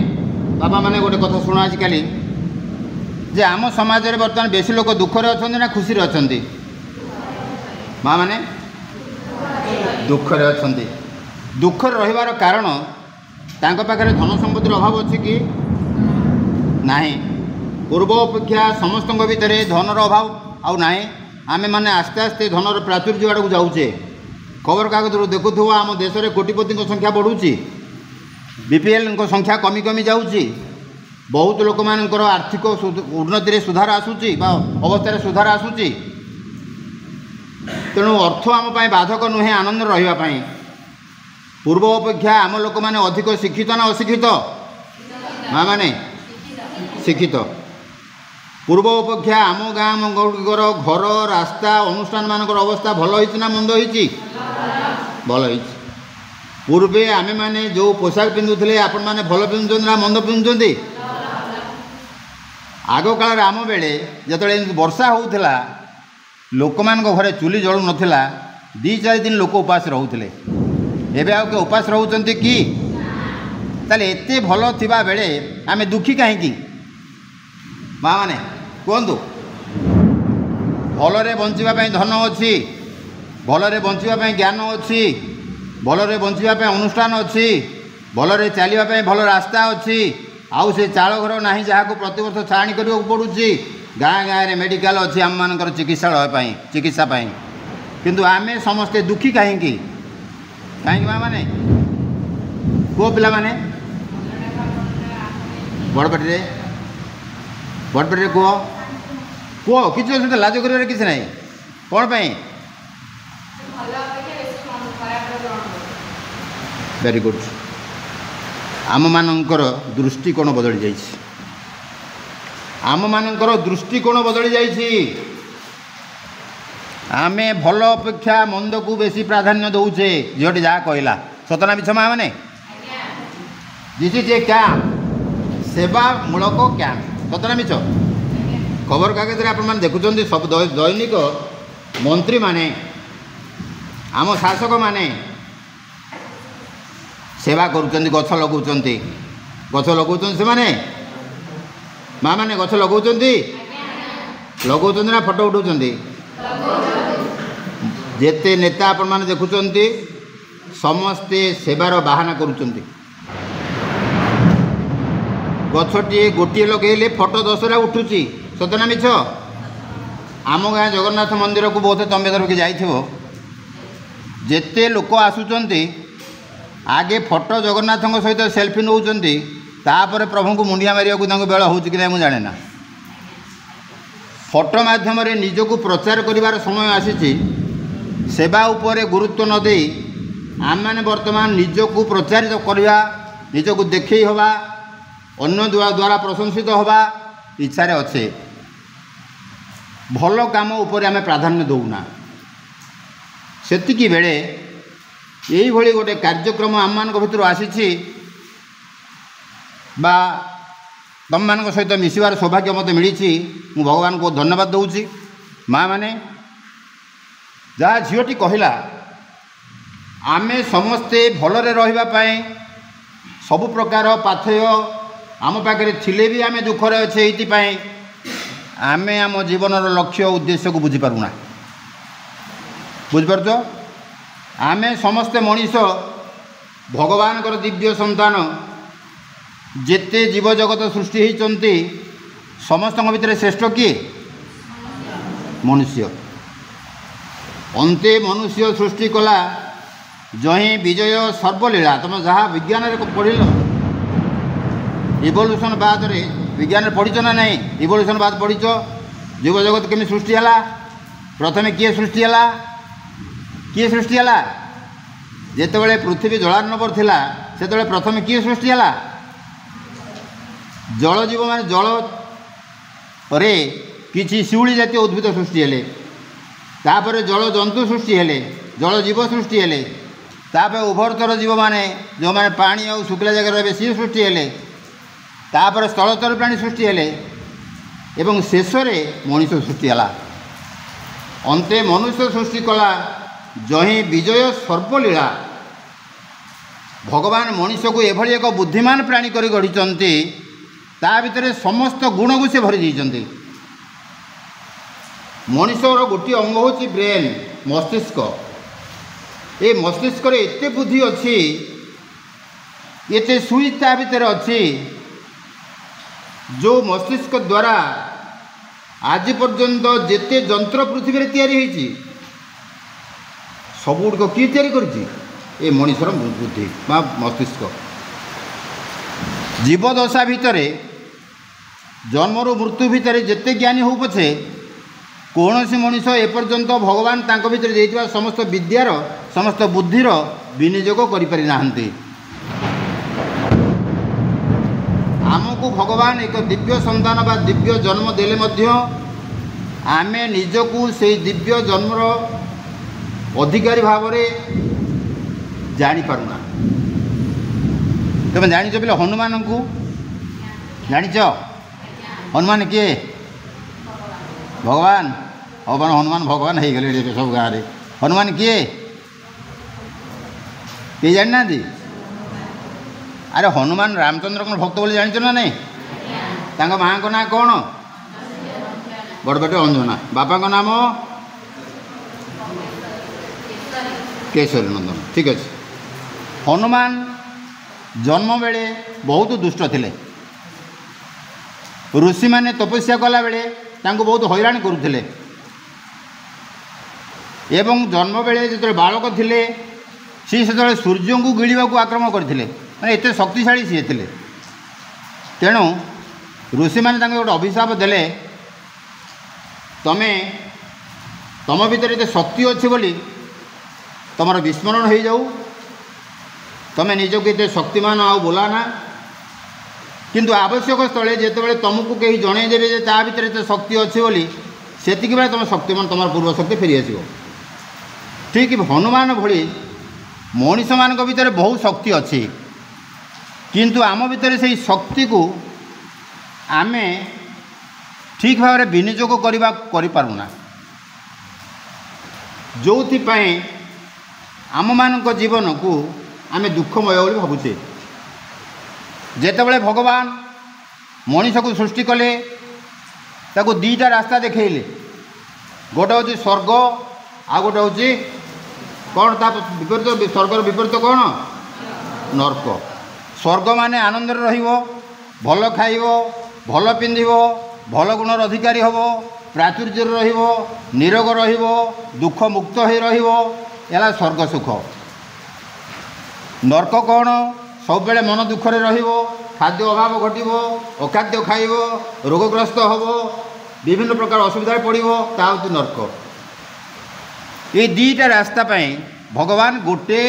Speaker 3: ବାପା ମାନେ ଗୋଟେ କଥା ଶୁଣ ଆଜିକାଲି ଯେ ଆମ ସମାଜରେ ବର୍ତ୍ତମାନ ବେଶୀ ଲୋକ ଦୁଃଖରେ ଅଛନ୍ତି ନା ଖୁସିରେ ଅଛନ୍ତି? ମା' ମାନେ ଦୁଃଖରେ ଅଛନ୍ତି। ଦୁଃଖରେ ରହିବାର କାରଣ ତାଙ୍କ ପାଖରେ ଧନ ସମ୍ପତ୍ତିର ଅଭାବ ଅଛି କି ନାହିଁ? ପୂର୍ବ ଅପେକ୍ଷା ସମସ୍ତଙ୍କ ଭିତରେ ଧନର ଅଭାବ ଆଉ ନାହିଁ। ଆମେମାନେ ଆସ୍ତେ ଆସ୍ତେ ଧନର ପ୍ରାଚୁର୍ଯ୍ୟ ଆଡ଼କୁ ଯାଉଛେ। ଖବରକାଗଜରୁ ଦେଖୁଥିବ ଆମ ଦେଶରେ କୋଟିପତିଙ୍କ ସଂଖ୍ୟା ବଢ଼ୁଛି, BPLଙ୍କ ସଂଖ୍ୟା କମି କମି ଯାଉଛି। ବହୁତ ଲୋକମାନଙ୍କର ଆର୍ଥିକ ଉନ୍ନତିରେ ସୁଧାର ଆସୁଛି ବା ଅବସ୍ଥାରେ ସୁଧାର ଆସୁଛି। ତେଣୁ ଅର୍ଥ ଆମ ପାଇଁ ବାଧକ ନୁହେଁ ଆନନ୍ଦରେ ରହିବା ପାଇଁ। ପୂର୍ବ ଅପେକ୍ଷା ଆମ ଲୋକମାନେ ଅଧିକ ଶିକ୍ଷିତ ନା ଅଶିକ୍ଷିତ? ମା' ମାନେ ଶିକ୍ଷିତ। ପୂର୍ବ ଅପେକ୍ଷା ଆମ ଗାଁ ଗୁଡ଼ିକର ଘର, ରାସ୍ତା, ଅନୁଷ୍ଠାନମାନଙ୍କର ଅବସ୍ଥା ଭଲ ହେଇଛି ନା ମନ୍ଦ ହେଇଛି? ଭଲ ହେଇଛି। ପୂର୍ବେ ଆମେମାନେ ଯେଉଁ ପୋଷାକ ପିନ୍ଧୁଥିଲେ ଆପଣମାନେ ଭଲ ପିନ୍ଧୁଛନ୍ତି ନା ମନ୍ଦ ପିନ୍ଧୁଛନ୍ତି? ଆଗକାଳରେ ଆମ ବେଳେ ଯେତେବେଳେ ଏମିତି ବର୍ଷା ହେଉଥିଲା, ଲୋକମାନଙ୍କ ଘରେ ଚୁଲି ଜଳୁନଥିଲା, 2-4 ଦିନ ଲୋକ ଉପାସ ରହୁଥିଲେ। ଏବେ ଆଉ କିଏ ଉପାସ ରହୁଛନ୍ତି କି? ତାହେଲେ ଏତେ ଭଲ ଥିବା ବେଳେ ଆମେ ଦୁଃଖୀ କାହିଁକି? ମା' ମାନେ କୁହନ୍ତୁ। ଭଲରେ ବଞ୍ଚିବା ପାଇଁ ଧନ ଅଛି, ଭଲରେ ବଞ୍ଚିବା ପାଇଁ ଜ୍ଞାନ ଅଛି, ଭଲରେ ବଞ୍ଚିବା ପାଇଁ ଅନୁଷ୍ଠାନ ଅଛି, ଭଲରେ ଚାଲିବା ପାଇଁ ଭଲ ରାସ୍ତା ଅଛି। ଆଉ ସେ ଚାଳ ଘର ନାହିଁ ଯାହାକୁ ପ୍ରତିବର୍ଷ ଛାଣି କରିବାକୁ ପଡ଼ୁଛି। ଗାଁ ଗାଁରେ ମେଡ଼ିକାଲ ଅଛି ଆମମାନଙ୍କର ଚିକିତ୍ସା ପାଇଁ। କିନ୍ତୁ ଆମେ ସମସ୍ତେ ଦୁଃଖୀ କାହିଁକି? କାହିଁକି ମା' ମାନେ? ପୁଅ ପିଲାମାନେ ବଡ଼ପାଟିରେ କୁହ, କିଛି ଅସୁବିଧା, ଲାଜ କରିବାରେ କିଛି ନାହିଁ। କ'ଣ ପାଇଁ? Very good. ଆମମାନଙ୍କର ଦୃଷ୍ଟିକୋଣ ବଦଳି ଯାଇଛି। ଆମମାନଙ୍କର ଦୃଷ୍ଟିକୋଣ ବଦଳି ଯାଇଛି। ଆମେ ଭଲ ଅପେକ୍ଷା ମନ୍ଦକୁ ବେଶୀ ପ୍ରାଧାନ୍ୟ ଦେଉଛେ। ଝିଅଟି ଯାହା କହିଲା ସତ ନା ମିଛ? ମା' ମାନେ ଦିସ୍ ଇଜ୍ ଏ କ୍ୟାମ୍ପ, ସେବାମୂଳକ କ୍ୟାମ୍ପ। ସତ ନା ମିଛ? ଖବରକାଗଜରେ ଆପଣମାନେ ଦେଖୁଛନ୍ତି ସବୁ ଦୈନିକ ମନ୍ତ୍ରୀମାନେ, ଆମ ଶାସକମାନେ ସେବା କରୁଛନ୍ତି, ଗଛ ଲଗାଉଛନ୍ତି। ଗଛ ଲଗାଉଛନ୍ତି ସେମାନେ? ମା' ମାନେ ଗଛ ଲଗାଉଛନ୍ତି ନା ଫଟୋ ଉଠାଉଛନ୍ତି? ଯେତେ ନେତା ଆପଣମାନେ ଦେଖୁଛନ୍ତି ସମସ୍ତେ ସେବାର ବାହାନା କରୁଛନ୍ତି। ଗଛଟିଏ ଗୋଟିଏ ଲଗାଇଲେ ଫଟୋ 10ଟା ଉଠୁଛି। ସତ ନା ମିଛ? ଆମ ଗାଁ ଜଗନ୍ନାଥ ମନ୍ଦିରକୁ ବହୁତ ତମେ ଧରିକି ଯାଇଥିବ, ଯେତେ ଲୋକ ଆସୁଛନ୍ତି ଆଗେ ଫଟୋ ଜଗନ୍ନାଥଙ୍କ ସହିତ ସେଲ୍ଫି ନେଉଛନ୍ତି, ତାପରେ ପ୍ରଭୁଙ୍କୁ ମୁଣ୍ଡିଆ ମାରିବାକୁ ତାଙ୍କୁ ବେଳ ହେଉଛି କି ନାହିଁ ମୁଁ ଜାଣେ ନା। ଫଟୋ ମାଧ୍ୟମରେ ନିଜକୁ ପ୍ରଚାର କରିବାର ସମୟ ଆସିଛି। ସେବା ଉପରେ ଗୁରୁତ୍ୱ ନ ଦେଇ ଆମମାନେ ବର୍ତ୍ତମାନ ନିଜକୁ ପ୍ରଚାରିତ କରିବା, ନିଜକୁ ଦେଖେଇ ହେବା, ଅନ୍ୟ ଦ୍ୱାରା ପ୍ରଶଂସିତ ହେବା ଇଚ୍ଛାରେ ଅଛେ। ଭଲ କାମ ଉପରେ ଆମେ ପ୍ରାଧାନ୍ୟ ଦେଉନା। ସେତିକି ବେଳେ ଏଇଭଳି ଗୋଟେ କାର୍ଯ୍ୟକ୍ରମ ଆମମାନଙ୍କ ଭିତରୁ ଆସିଛି ବା ତମମାନଙ୍କ ସହିତ ମିଶିବାର ସୌଭାଗ୍ୟ ମୋତେ ମିଳିଛି। ମୁଁ ଭଗବାନଙ୍କୁ ଧନ୍ୟବାଦ ଦେଉଛି। ମା' ମାନେ ଯାହା ଝିଅଟି କହିଲା, ଆମେ ସମସ୍ତେ ଭଲରେ ରହିବା ପାଇଁ ସବୁ ପ୍ରକାର ପାଥେୟ ଆମ ପାଖରେ ଥିଲେ ବି ଆମେ ଦୁଃଖରେ ଅଛେ। ଏଇଥିପାଇଁ ଆମେ ଆମ ଜୀବନର ଲକ୍ଷ୍ୟ ଉଦ୍ଦେଶ୍ୟକୁ ବୁଝିପାରୁନା। ବୁଝିପାରୁଛ? ଆମେ ସମସ୍ତେ ମଣିଷ, ଭଗବାନଙ୍କର ଦିବ୍ୟ ସନ୍ତାନ। ଯେତେ ଜୀବଜଗତ ସୃଷ୍ଟି ହୋଇଛନ୍ତି ସମସ୍ତଙ୍କ ଭିତରେ ଶ୍ରେଷ୍ଠ କିଏ? ମନୁଷ୍ୟ। ଅନ୍ତେ ମନୁଷ୍ୟ ସୃଷ୍ଟି କଲା ଯହିଁ ବିଜୟ ସର୍ବଲୀଳା। ତୁମେ ଯାହା ବିଜ୍ଞାନରେ ପଢ଼ିଲ, ଇଭଲ୍ୟୁସନ୍ ବାଦରେ ବିଜ୍ଞାନରେ ପଢ଼ିଛ ନା ନାହିଁ? ଇଭଲ୍ୟୁସନ୍ ବାଦ ପଢ଼ିଛ? ଜୀବଜଗତ କେମିତି ସୃଷ୍ଟି ହେଲା? ପ୍ରଥମେ କିଏ ସୃଷ୍ଟି ହେଲା? ଯେତେବେଳେ ପୃଥିବୀ ଜଳାର୍ଣ୍ଣବ ଥିଲା ସେତେବେଳେ ପ୍ରଥମେ କିଏ ସୃଷ୍ଟି ହେଲା? ଜଳଜୀବ ମାନେ ଜଳରେ କିଛି ଶିଉଳି ଜାତୀୟ ଉଦ୍ଭିଦ ସୃଷ୍ଟି ହେଲେ, ତାପରେ ଜଳଜନ୍ତୁ ସୃଷ୍ଟି ହେଲେ, ଜଳଜୀବ ସୃଷ୍ଟି ହେଲେ, ତାପରେ ଉଭରଚର ଜୀବମାନେ ଯେଉଁମାନେ ପାଣି ଆଉ ଶୁଖିଲା ଜାଗାରେ ରହିବେ ସିଏ ସୃଷ୍ଟି ହେଲେ। तापर स्थलचर प्राणी सृष्टि हेले एवं शेषरे मनुष्य सृष्टि है अंते मनुष्य सृष्टि कला जही विजय सर्वलीला भगवान मनुष्य को एभली एक बुद्धिमान प्राणी कर गढ़ी ता भितर समस्त गुण को से भरी देइछन्ति। मनुष्यर गोटे अंग होची ब्रेन मस्तिष्क। ये मस्तिष्क एते बुद्धि अच्छी एते सुई ता भितर अच्छी जो मस्तिष्क द्वारा आज पर्यंत जेते जंत्र पृथ्वी रे तैयारी होईची सब गुड़िक किए तैयारी करछि ए मनुष्यर बुद्धि बा मस्तिष्क। जीवदशा भितर जन्मरू मृत्यु भितर जेते ज्ञानी हो पछे कौन सी मनुष्य एपर्यंत भगवान तांको भितर देइथिबा समस्त विद्यार समस्त बुद्धिर विनियोग करि पारि नाहंती। आमको भगवान एक दिव्य संतान बा दिव्य जन्म देले मध्य आमे निजकू से दिव्य जन्मर अधिकारी भाव में जानी पारुना। तुम जानिच बोले हनुमान को जानिच हनुमान किए भगवान भगवान हनुमान भगवान हो गले सब गाँव में हनुमान किए किए जाना। अरे हनुमान रामचंद्र को भक्त बोली जान ना नहीं तांको माँ को ना कौन बड़ बेटे अंजना बापा को नाम केशरी नंदन ठीक अच्छे। हनुमान जन्म बेले बहुत दुष्ट थिले ऋषि माने तपस्या कला बेले तांको बहुत हैरान करुथिले एवं जन्म बेले जो बालक थिले सी से सूर्य को गिड़ा को आक्रमण करथिले माने एते शक्तिशाली सी थे। तेणु ऋषि मैंने गोटे अभिशाप देले तमें तुम भीतर ये शक्ति अच्छी बोली तुम विस्मरण हो जाऊ तुम्हें निजक ये शक्तिमान आ बोलाना किंतु आवश्यक स्थले जिते तुमको कहीं जनईदेवे ता भीतर ये शक्ति अच्छी बोली से बेले तुम शक्तिमान तुम पूर्व शक्ति फेरी आस। ठीक हनुमान भली मनीष मान भीतर बहुत शक्ति अच्छी किंतु आम भीतर से शक्ति को आमे ठीक भाव में विनियोग करिपारुना जो आम मान जीवन को आम दुखमय बोली भावुचे। जेतेबेले भगवान मनीष को सृष्टि कले ताको दीटा रास्ता देखले गोटे हूँ स्वर्ग आ गोटे हूँ कौन ता विपरीत स्वर्गर विपरीत कौन नर्क। स्वर्ग माने आनंद रहिबो भल खाइबो भल पिंधिबो भल गुणर अधिकारी हबो प्राचुर्य रहिबो निरोग रहिबो दुख मुक्त हो रहिबो एला स्वर्ग सुख। नर्क कौन सब बेले मन दुखरे रहिबो खाद्य अभाव घटिबो अखाद्य खाइबो रोगग्रस्त हबो विभिन्न प्रकार असुविधा पड़िबो ता होती नर्क। ये दीटा रास्ता पाई भगवान गोटे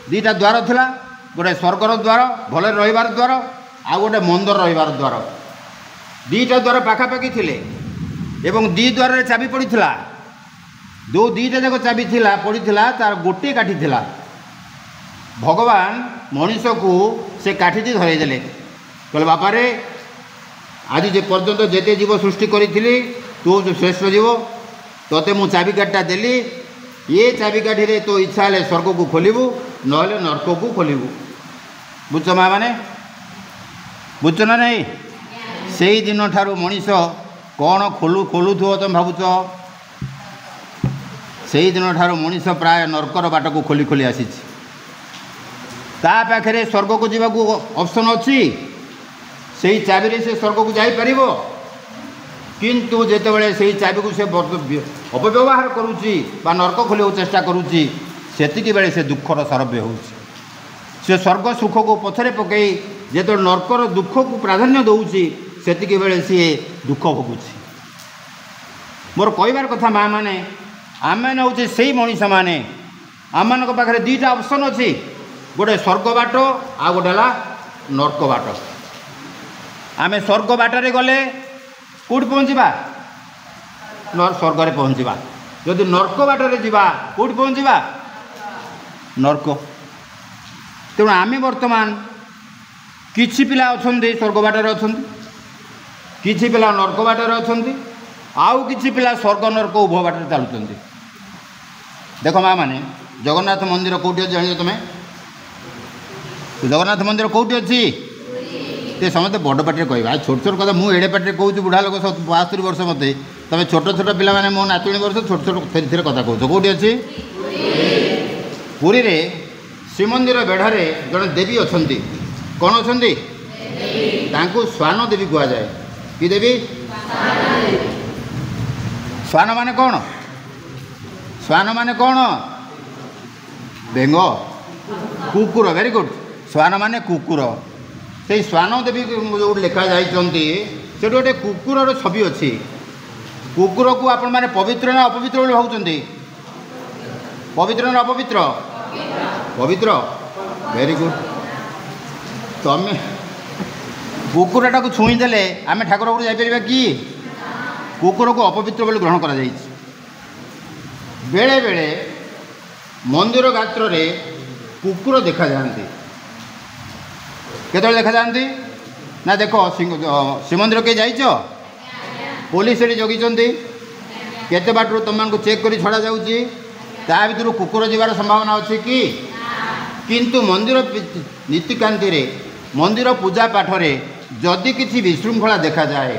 Speaker 3: दीटा द्वार थिला गोटे स्वर्गर द्वार भल रहिबार द्वार आ गोटे मंदर रहिबार द्वार दीटा द्वार पाखापाखि थिले एवं दी द्वार चाबी पड़ीथिला जो दीटा जाक चाबी थिला पड़ीथिला तार गोटे काठी थिला भगवान मनीष को से काठी धरई देले कहले बापा रे आज जे पर्यंत जेते जीव सृष्टि करी तू श्रेष्ठ जीव तोते मु चाबी काठटा देली ये चाबी काठी रे तो इच्छा हेले स्वर्ग को खोलू ना नर्क को खोलू बुझ माँ मैंने बुझ ना नहीं से ही दिन ठारू मनीष कौन खोलुथो तुम भावुच से ही दिन ठारू मनीष प्राय नर्कर बाट को खोली खोली आसी ता पाखे स्वर्ग को जावाक ऑप्शन अच्छी से ही चाबी रे से स्वर्ग को जापर किंतु जेतेबेले से चाबी को से अपव्यवहार करुच्ची नर्क खोलिया चेष्टा करुच्ची सेतिकी बेले से दुखर सरव्य हो स्वर्ग सुख को पछरे पकई जो नर्कर दुख को प्राधान्य दौची सेतिकी बेले सी दुख भोगुची। मोर कहबार कथा माँ मैंने आम मैंने हूँ से मनीष मैंने आम मान पाखे दीटा ऑप्शन अच्छी गोटे स्वर्ग बाट आ गोटे नर्क बाट। आम स्वर्ग बाटरे गले कौट पहुँचा स्वर्ग में पहुँचा जदि नर्क बाटरे जा कौट पहुँचा नर्क। तेणु आम बर्तमान किछि पिला अछन्ति स्वर्ग बाटरे अछन्ति, किछि पिला नरक बाटरे अछन्ति, आउ किछि पिला स्वर्ग नरक उभय बाटरे चलुचन्ति। देख माँ मैंने जगन्नाथ मंदिर कौटी अच्छी जान तुम जगन्नाथ मंदिर कौटी अच्छी ते समस्ते बड़ पाटे कह छोट छोट कथा मुझे एड़े पाटे कहूँ बुढ़ा लोक 72 वर्ष मत तुम छोट छोट पिला माने मो नातुणी वर्ष छोट छोट थेरी थेरी कथा कौच कौटी अच्छी पुरी रे श्रीमंदिर बेढ़ारे जड़े देवी अच्छा कौन अच्छा स्वान देवी कहुए कि देवी स्वान माने कौन स्वान माने कौन बेंग कुकुर वेरी गुड स्वान माने कुकुर से स्वान देवी जो लिखा जाती से गोटे कुकुर छवि अच्छी कुकुर को आपण मैंने पवित्र ना अपवित्र भावुंट पवित्र ना अपवित्र पवित्र वेरी गुड तमें कुकुरटा को छुईदेले आम ठाकुर को जापर कि कुकुर को अपवित्र बोली ग्रहण करा बेले बेले मंदिर गात्र रे कुकुर देखा जाती केतବେଳେ देखा जाती ना देख श्रीमंदिर के जाइच पुलिस ये जगिंट केते बाटू तुम चेक कर छड़ा जाऊँगी ता भर कुकुर जीवार संभावना अच्छी कि किंतु मंदिर नीतिकांति रे मंदिर पूजा पाठ रे जदि किसी विशृंखला देखा जाए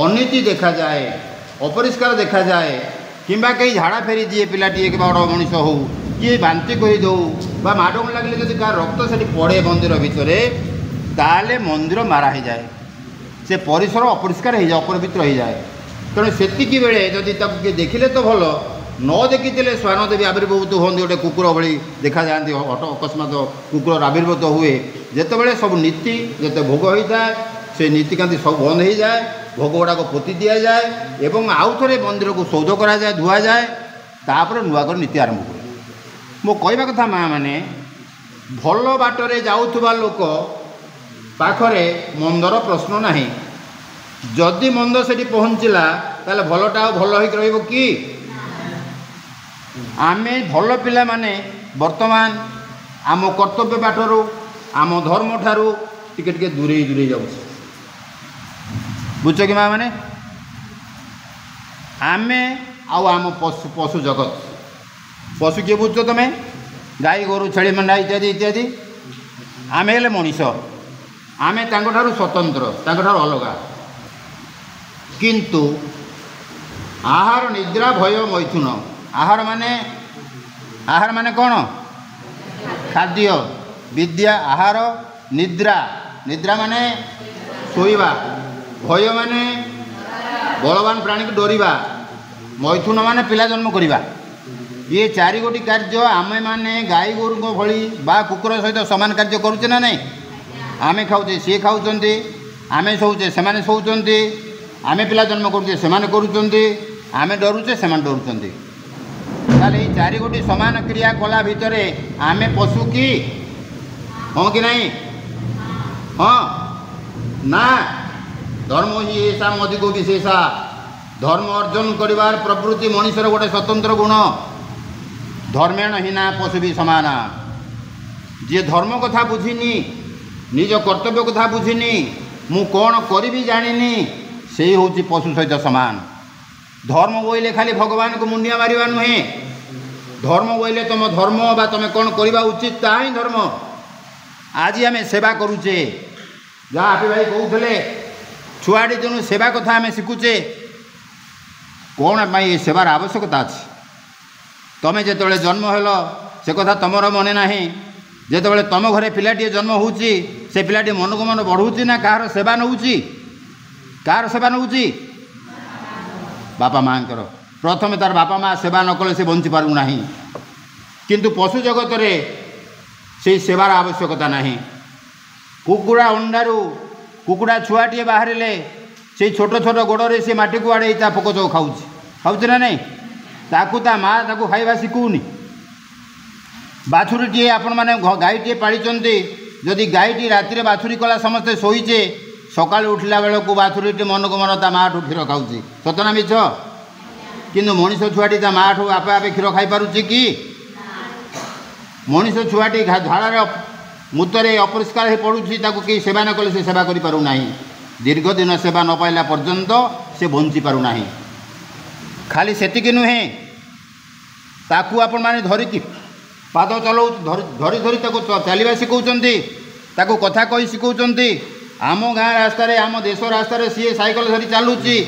Speaker 3: अनीति देखा जाए अपरिष्कार देखा जाए किंबा कहीं झाड़ा फेरी दिए पिलाटी कि बड़ मनीष हो किए बांति कही दो माडगुण लगे जब क्या रक्त से पड़े मंदिर भितर ताले मंदिर मारा हो जाए से परिसर अपरिष्कार हो जाए अपवित्र हो जाए तेणु सेतिकी बेले जदि किए देखिले तो भल न देखी स्वान देवी आविर्भूत हमें गोटे कुकुर भली देखा जाती अकस्मात कुकुर आविर्भूत हुए जितेबाला सब नीति जिते भोग होता है से नीतिकांति सब बंद हो जाए भोग गुड़ाक पोति दि जाए एवं आउ थे मंदिर को सौध करा जाए धुआ जाए तापर नुआ कर नीति आरंभ हुए मो कहवा कथा माँ मैंने भल बाटरे जाउथुबा लोक पाखरे मंदर प्रश्न ना जदि मंद से पहुँचला ताले भलटा भल हो कि आमे भल पिला माने वर्तमान आम कर्तव्य बाटरू आम धर्म ठारू टिके टिके दूरे दूरे जाऊ बुझ कि माँ मैंने आमे आम पशु पशु जगत पशु किए बुझ तुम्हें गाई गोरु छेली मेंढा इत्यादि इत्यादि आमे हेले मनीष आमे तांको ठारू स्वतंत्र तांको ठारू अलगा किंतु आहार निद्रा भय मैथुन आहार माने कौन खाद्य विद्या आहार निद्रा निद्रा माने शोइबा भय माने बलवान प्राणी को डरिबा मैथुन माने पिला जन्म करिबा ये चारि गोटी कार्य आमे माने गाई गोरु भली बा कुकुर सहित समान कार्य करुचे ना नहीं आमे खाऊचे सी खाऊचंती आमे शोचे सेमाने शोचंती आमे पिला जन्म करुचे सेमाने करुचंती आमे डरुचे सेमाने डरुचंती ताले ये चारि गोटी समान क्रिया कला भितर आमे पशु की हाँ कि नहीं हाँ ना धर्म ही ऐसा अधिक विशेषा धर्म अर्जन करिवार प्रवृत्ति मनुष्यर गोटे स्वतंत्र गुण धर्मेण हीना पशु भी समाना जी धर्म कथा बुझिनी निज कर्तव्य कथा बुझिनी मु कौन करी जानी से हूँ पशु सहित सामान धर्म बोले खाली भगवान को मुंडिया मारिबा नुहे धर्म बोले तुम धर्म बा तुम कौन करवा उचित ता ही धर्म आज आम सेवा करुचे जहाँ आपी भाई कहते छुआटी दिन सेवा कथा आम शिखुचे कौन ये सेवार आवश्यकता अच्छी तुम्हें जिते जन्म हेल से कथा तुमर मने ना जिते तुम घरे पिलाटी जन्म होची से पिलाटी मन को मन बढ़ुची ना कहार सेवा नौची कहार सेवा नौची बापा माँ प्रथम तार बापा माँ सेवा न कले से बंची पारू नाही किंतु पशु जगत रे से सेवार आवश्यकता नहीं कुकुड़ा अंडारू कुकुड़ा छुआटे बाहर से छोट छोट गोड़े से माटी को आड़े ता पोक चौ खाऊँ ना नहीं ताकू ता माँ ताकू खाइबा शिखुनी बाछुरीटे आपण मैंने गाईटे पाड़ी जदि गाईटी राति बाछुरी कला समस्ते शोचे सका उठला बेलू बाछुरीटे मन को मन ता माँ ठू क्षीर खाऊँ सतना मिछ किंतु मनीष छुआटी ता माँ ठू आपे आपे क्षीर खाई पारुची कि मनीष छुआटी झाड़ार मूत्रे अपरिष्कार हो पड़ुछि ताकू केही सेवा न कले से सेवा करि पारु नाही दीर्घ दिन सेवा न पाइला पर्यंत से बंची पारु नाही खाली सेतिकी नुहे ताकू आपण माने धरिकी पाद चलाउ धरी धरी ताकू चलिबा शिखौचंती ताकू कथा कहि शिखौचंती आम गाँ रास्तार आम देश रास्तार सी साइकल धरी चलुची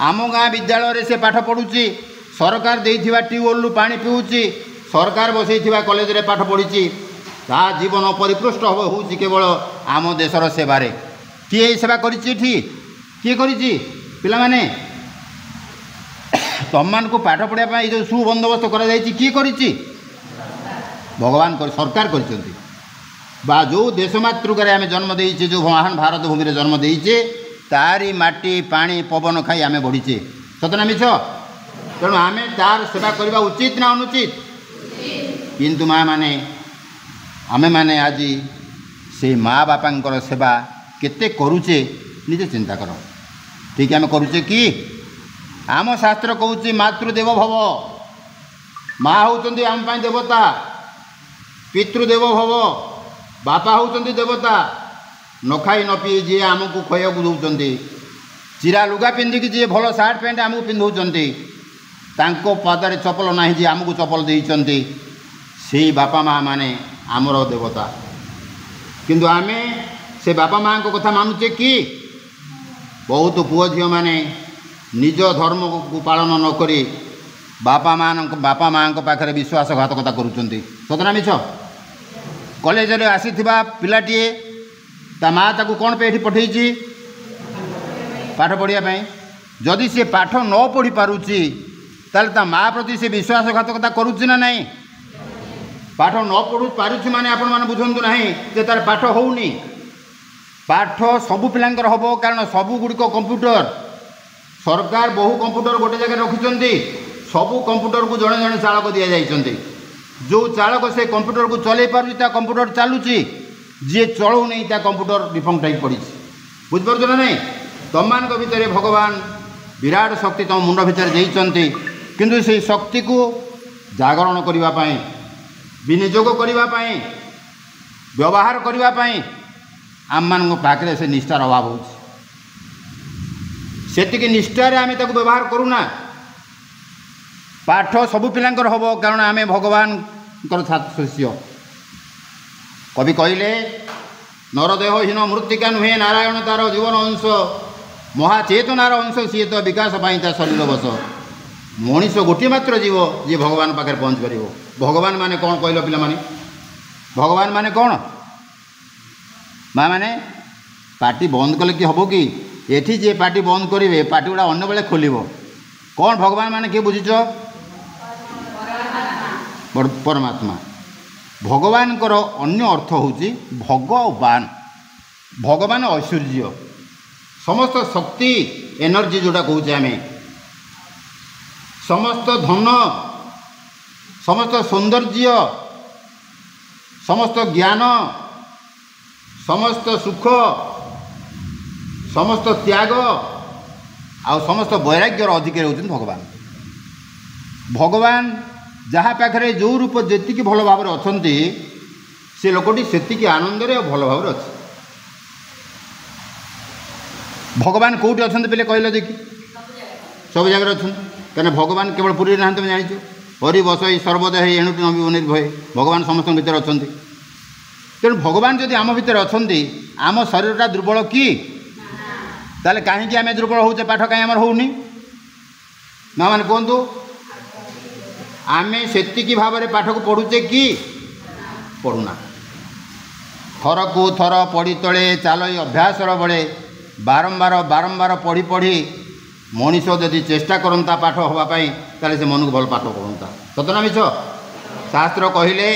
Speaker 3: आम गाँ विद्यालय से पाठ पढ़ुची सरकार देइथिबा ट्यूबवेल पानी पिउची सरकार बसैथिबा कॉलेज रे पाठ पढ़ी ता जीवन परिपृष्ट होउची केवल आम देशर सेवारे किए सेवा करिछि किए करिछि पिला माने तममान को पाठ पढ़िया पाई जो सुबंदोबस्त करा जाइछि किए करिछि भगवान सरकार करिसंती बा जो देश मातृकार आम जन्म देइछे जो महान भारत भूमि रे जन्म देइछे तारी माटी पानी पवन खाई आम बढ़ीचे सतना मिछ तेणु आम तार सेवा करवा उचित ना अनुचित किंतु माँ माने आमे माने आज से माँ बापांकर सेवा केते करुचे निजे चिंता कर ठीक आम करुचे कि आम शास्त्र कहूँ मातृदेव भव माँ होउचंदी आम पाई देवता पितृदेव भव बापा होउचंदी देवता न खाई न पी जी आमको खाइक दौरान चिरा लुगा पिंधिकी जी भल सार्ट पैंट आमको पिंधाऊँच तांको पादरे चपल ना जी आमको चपल देइचंती से बापा माँ माने आमर देवता किंतु आमे से बापा माँ को कथा मानुचे कि बहुत पुओ झील माने निज धर्म को पालन न करी बापा माँ पाखे विश्वासघातकता करुँच सतना मिछ कॉलेज रे आसीथिबा पिलाटीए ता माँ ताकू कौन पे पठेई पाठ पढ़िया जदि सी पाठ न पढ़ी पारुची ताले ता माँ प्रति से विश्वासघातकता करुच्ची ना नहीं पाठ न पढ़ु पारुची माने आपण माने बुझंतु नाही जे तार पाठ होउनी पाठ सबु पिलांकर हबो कारण सबु गुडी को कंप्यूटर सरकार बहु कंप्यूटर गोटे जगह रखिचंती सबु कंप्यूटर को जणे जणे चालक दिया जाइचंती जो चालक से कंप्यूटर को चलै पारुची ता कंप्यूटर चालुची जी चलू नहीं ता कंप्यूटर डिफंक्ट टाइप पड़ी बुझिपार ना नहीं तमान भितर भगवान विराट शक्ति तुम मुंड भितर देइचंती किंतु से शक्ति को जागरण करने विनियोग करने व्यवहार करने आम मान पाखे से निष्ठार अभाव हो निष्ठार आम व्यवहार करूना पाठ सबु पिलांकर हम कारण आम भगवान शिष्य कवि कहले नरदेहहीन मृत्तिका नुहे नारायण तार जीवन अंश महाचेतनार अंश सी तो विकास पाई शरीर बस मनीष गोटे मात्र जीव जी भगवान पाखे पहुँच पार भगवान माने कौन कहल पिला माने भगवान माने कौन माँ माने पार्टी बंद कले कि हम कि एठी जे पार्टी बंद करेंगे पार्टी गुड़ा अन्य बेले खोल कौन भगवान माने किए बुझीच परमात्मा भगवान को अन्य अर्थ होची भगवान भगवान ऐश्वर्य समस्त शक्ति एनर्जी जोड़ा कहूँ आम समस्त धन समस्त सौंदर्य समस्त ज्ञान समस्त सुख समस्त त्याग आ समस्त वैराग्यर अधिकारी होती भगवान भगवान जहाँ पाखे जो रूप जी भल भाव अच्छा से लोकटी से आनंद भल भाव अच्छे भगवान कौटी अच्छा पे कहल देखी सब जगह अच्छा कहीं भगवान केवल पुरी ना तुम जान हरि बसई सर्वदा एणुटी नबी निर्भय भगवान समस्त भर अच्छा तेणु भगवान जदि आम भर अच्छा आम शरीरटा दुर्बल कि ताले कहीं आम दुर्बल होचे पाठ कहीं आमर होनी माँ मैंने कहतु आम से भाव में पाठ को पढ़ुचे कि पढ़ुना थर को थर पढ़ी तले चाल अभ्यास बड़े बारंबार बारंबार पढ़ी पढ़ी मनीष यदि चेष्टा करता पाठ हाँपाई ताले से मन को भल पाठ पढ़ता सतना मिछ शास्त्र कहले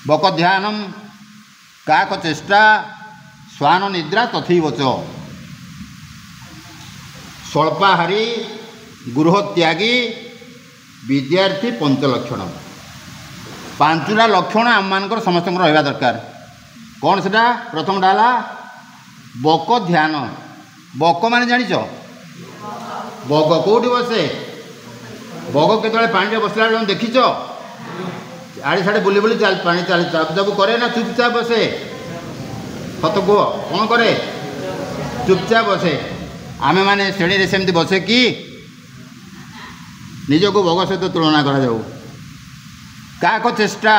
Speaker 3: बक ध्यानम काक चेष्टा स्वान निद्रा तथैव च स्वल्पाहारी गृह त्यागी विद्यार्थी पंचलक्षण पांचटा लक्षण आम मानकर समस्त रहा दरकार कौन से प्रथम डाला बक ध्यान बक मान जानिच बग कौटी बसे बग केतले पानी बसला देखीच आड़े साड़े बुली बुली चाल पानी चाल चाप चाप करे ना चुपचाप बसे सत कुह कौन करे चुपचाप बसे आमे माने श्रेणी रे सेमती बसे कि निजको भोग सहित तुलना करा जाऊ काको चेष्टा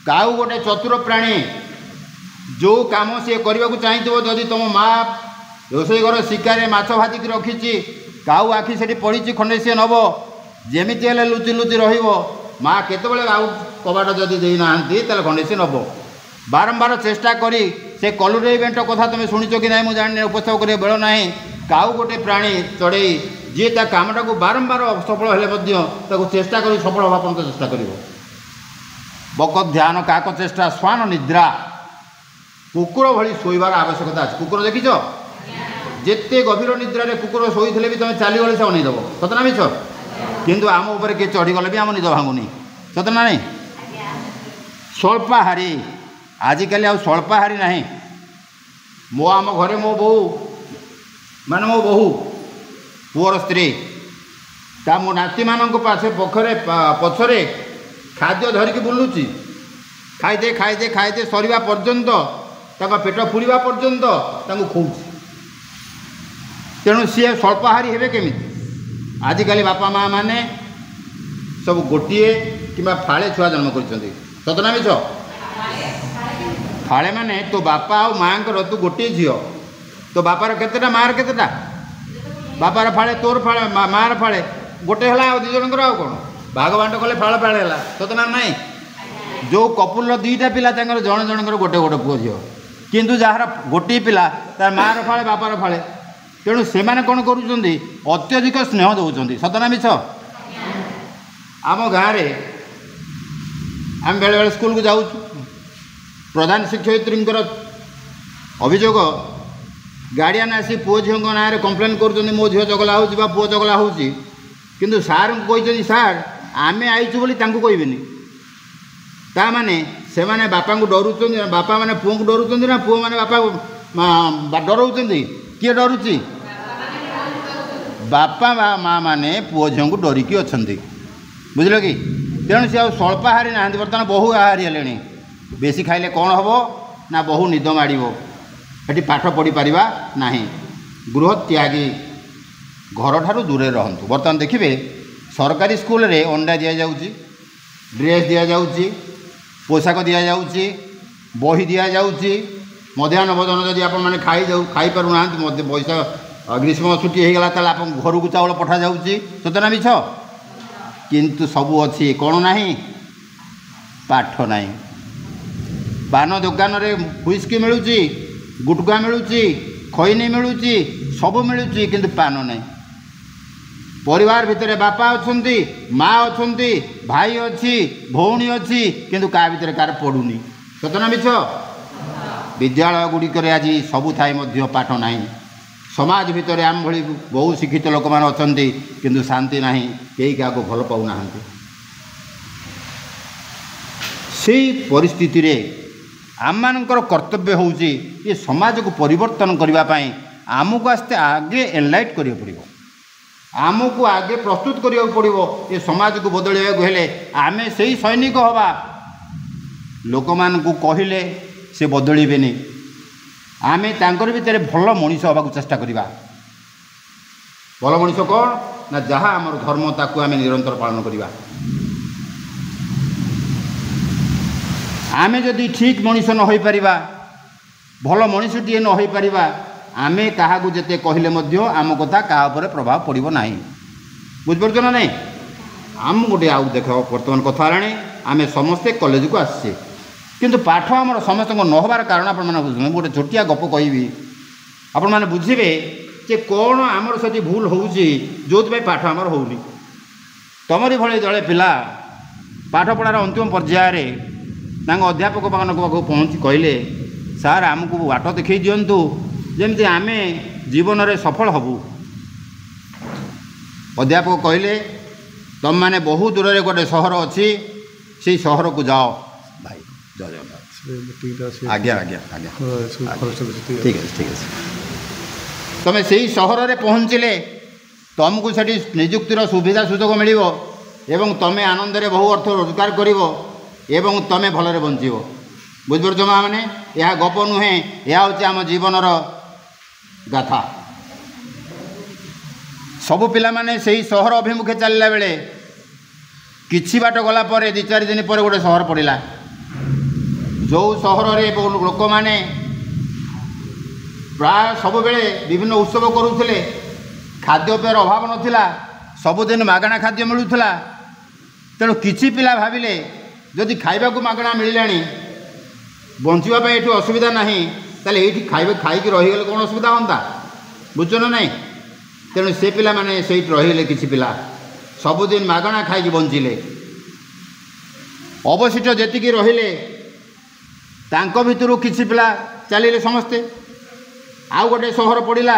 Speaker 3: काऊ गोटे चतुर प्राणी जो काम सी करने को चाहिए जदि तुम माँ रोसई घर शिकार माछ भाजिक रखी काऊ आखि से पड़ी खंडे सी नब जमी लुचि लुचि माँ केतबले आउ कबाट जदि देना खंडे सी नब बारंबार चेष्टा करी से कलुरे बेंट कथा तुम शुणिच कि ना मुझे जाने उपस्থাপन कर बेल ना काऊ गोटे प्राणी चढ़े जी कामटा को बारंबार असफल हेले चेष्टा कर सफल हवा पर्यंत चेष्टा कर बक ध्यान काक चेष्टा स्वान निद्रा कुकुर भली शोबार आवश्यकता अच्छे कुकुर देखिच जिते गभीर निद्रा कुकुर शोले भी तुम चलीगले से अनईदेव सतना मिछ किंतु आम उपर किए चढ़ीगले भी आम निद भांगुनी सतना नहीं स्वल्पाहारी आजिकल आ स्वल्पाहारी ना मो आम घरे मो बहु मान मो बहु पुअर स्त्री ता मो नाती मान पासे पखरे पछरे खाद्य धरिकी बुलुची खाईदे खाईदे खाईदे सरिबा पर्यंत ताका पेट फुलिबा पर्यंत तांको खोउची तेणु सी स्वल्पाहारी हेबे केमिति आजिकल बापा माँ माने सब गोटे कि फाड़े छुआ जन्म कर सतना मिछ फाड़े माने तो बापा आ माँ तू गोटे झील तो बापार केतेटा मार केतेटा बापार फाड़े तोर फाड़े मार फाड़े गोटे है दी जनकर आ कौन भाग बांट कले फाड़ फाड़े है सतना नाई जो कपुल दुईटा पिला जन जनकर गोटे गोटे पुओ झील किंतु जार गोटे पिला तार मार फाड़े बापार फाड़े तेणु से कौन कर अत्यधिक स्नेह दौरान सतना मिछ आम गाँव आम बेले बेले स्कूल को जाऊँ प्रधान शिक्षयित्री अभियोग गार्डियन आसी पुओ झील ना कंप्लेन कर मो झील चगला हो पुओ चगला हो किंतु सार को कही सार आम आईचु बोली कहबेनी ता माने से माने बापा को डरुच बापा माने पुओ को डरुच ना पुओ माने बापा डराउं किए डरुची बापा माँ माने पुओ झील को डरिकी अच्छा बुझल कि तेणु सी स्वल्पाहारी ना बर्तमान बहु आहारी हेले बेसी खाइले कौन हम ना बहु निद माड़ ये पाठ पढ़ी पारिबा नाही गृह त्यागी घर ठारू दूरे रहंतु बर्तमान देखिए सरकारी स्कूल रे अंडा दि जाउची ड्रेस दि जाउची पोशाक दि जाउची बही दि जाउची मध्याह्न भोजन जदि आप मैंने खाई पार ना पैसा ग्रीष्म छुट्टी हो गला ताले आप घर को चाउल पठा जाउची सतना मिछ किंतु सबू अच्छी कौन नहीं पाठ नहीं पान दुकान रे हुइस्की मिलूची गुटका मिलूची खैनी मिलूची सब मिलूची किंतु पान नहीं परिवार भितर बापा अच्छी माँ अच्छी भाई अच्छी भौणी अच्छी किंतु का भितर कार पड़ुनी सतना मिछ विद्यालय गुड़िक आज सबू थाई पाठ नहीं समाज भितर आम भली बहु शिक्षित लोक मैंने अच्छा किंतु शांति नहीं कई क्या भल पाऊना से परिस्थिति रे आम मानकर कर्तव्य होउची ये समाज को परिवर्तन करने आमको आस्ते आगे एनलाइट करिया पड़िबो आमको आगे प्रस्तुत करिया पड़िबो ये समाज को बदलैया हेले आमे सेही सैनिक हवा लोक मान को कहिले से बदलिबेनी आमे तांकर भितर भल मनीष हवा चेष्टा करिबा भल मनीष कौन ना जहाँ आमर धर्म ताकू आमे निरंतर पालन करिबा आमे जदि ठीक मनीष न होई परिबा भल मनीषटीए न होई परिबा आमे काहाकू जेते कहले मध्य आम कथा का ऊपर प्रभाव पड़िबो नाही बुझिपारुछ ना नहीं आम गोटे आउ देख वर्तमान कथा आने आमे समस्ते कॉलेज को आसछे किंतु पाठ आमर समस्त न होबार कारण आपण माने बुझु गोटे छोटिया गप कहबी आपण माने बुझिबे जे कौन आमर सेठी भूल होउची जोथि पाठ आमर होउनी तमरी भले जड़े पिला पाठ पढ़ार अंतिम पर्यायर अध्यापक मान पाखु पहुँची कहले सार आमको बाट देखई दिंतु जमी आम जीवन में सफल हबू अध्यापक कहले तुम मैंने बहुत दूर रे गोटे सहर अच्छी से सहर को जाओ भाई जय जगन्नाथ आज्ञा आज्ञा आज्ञा ठीक है तुम से सहर में पहुँचले तुमको से निजुक्तिर सुविधा सुजोग मिल ଏବଂ ତମେ ଆନନ୍ଦରେ ବହୁ ଅର୍ଥ ରୋଜଗାର କରିବ ଏବଂ ତମେ ଭଲରେ ବଞ୍ଚିବ। ବୁଝିପାରୁଛ ମା' ମାନେ? ଏହା ଗପ ନୁହେଁ, ଏହା ହେଉଛି ଆମ ଜୀବନର ଗାଥା। ସବୁ ପିଲାମାନେ ସେହି ସହର ଅଭିମୁଖେ ଚାଲିଲା ବେଳେ କିଛି ବାଟ ଗଲା ପରେ 2-4 ଦିନ ପରେ ଗୋଟେ ସହର ପଡ଼ିଲା, ଯେଉଁ ସହରରେ ଲୋକମାନେ ପ୍ରାୟ ସବୁବେଳେ ବିଭିନ୍ନ ଉତ୍ସବ କରୁଥିଲେ, ଖାଦ୍ୟପେୟର ଅଭାବ ନଥିଲା, ସବୁଦିନ ମାଗଣା ଖାଦ୍ୟ ମିଳୁଥିଲା। ତେଣୁ କିଛି ପିଲା ଭାବିଲେ ଯଦି ଖାଇବାକୁ ମାଗଣା ମିଳିଲାଣି, ବଞ୍ଚିବା ପାଇଁ ଏଠି ଅସୁବିଧା ନାହିଁ, ତାହେଲେ ଏଇଠି ଖାଇକି ରହିଗଲେ କ'ଣ ଅସୁବିଧା ହୁଅନ୍ତା? ବୁଝୁଛ ନା ନାହିଁ? ତେଣୁ ସେ ପିଲାମାନେ ସେଇଠି ରହିଲେ। କିଛି ପିଲା ସବୁଦିନ ମାଗଣା ଖାଇକି ବଞ୍ଚିଲେ। ଅବଶିଷ୍ଟ ଯେତିକି ରହିଲେ ତାଙ୍କ ଭିତରୁ କିଛି ପିଲା ଚାଲିଲେ ସମସ୍ତେ। ଆଉ ଗୋଟେ ସହର ପଡ଼ିଲା,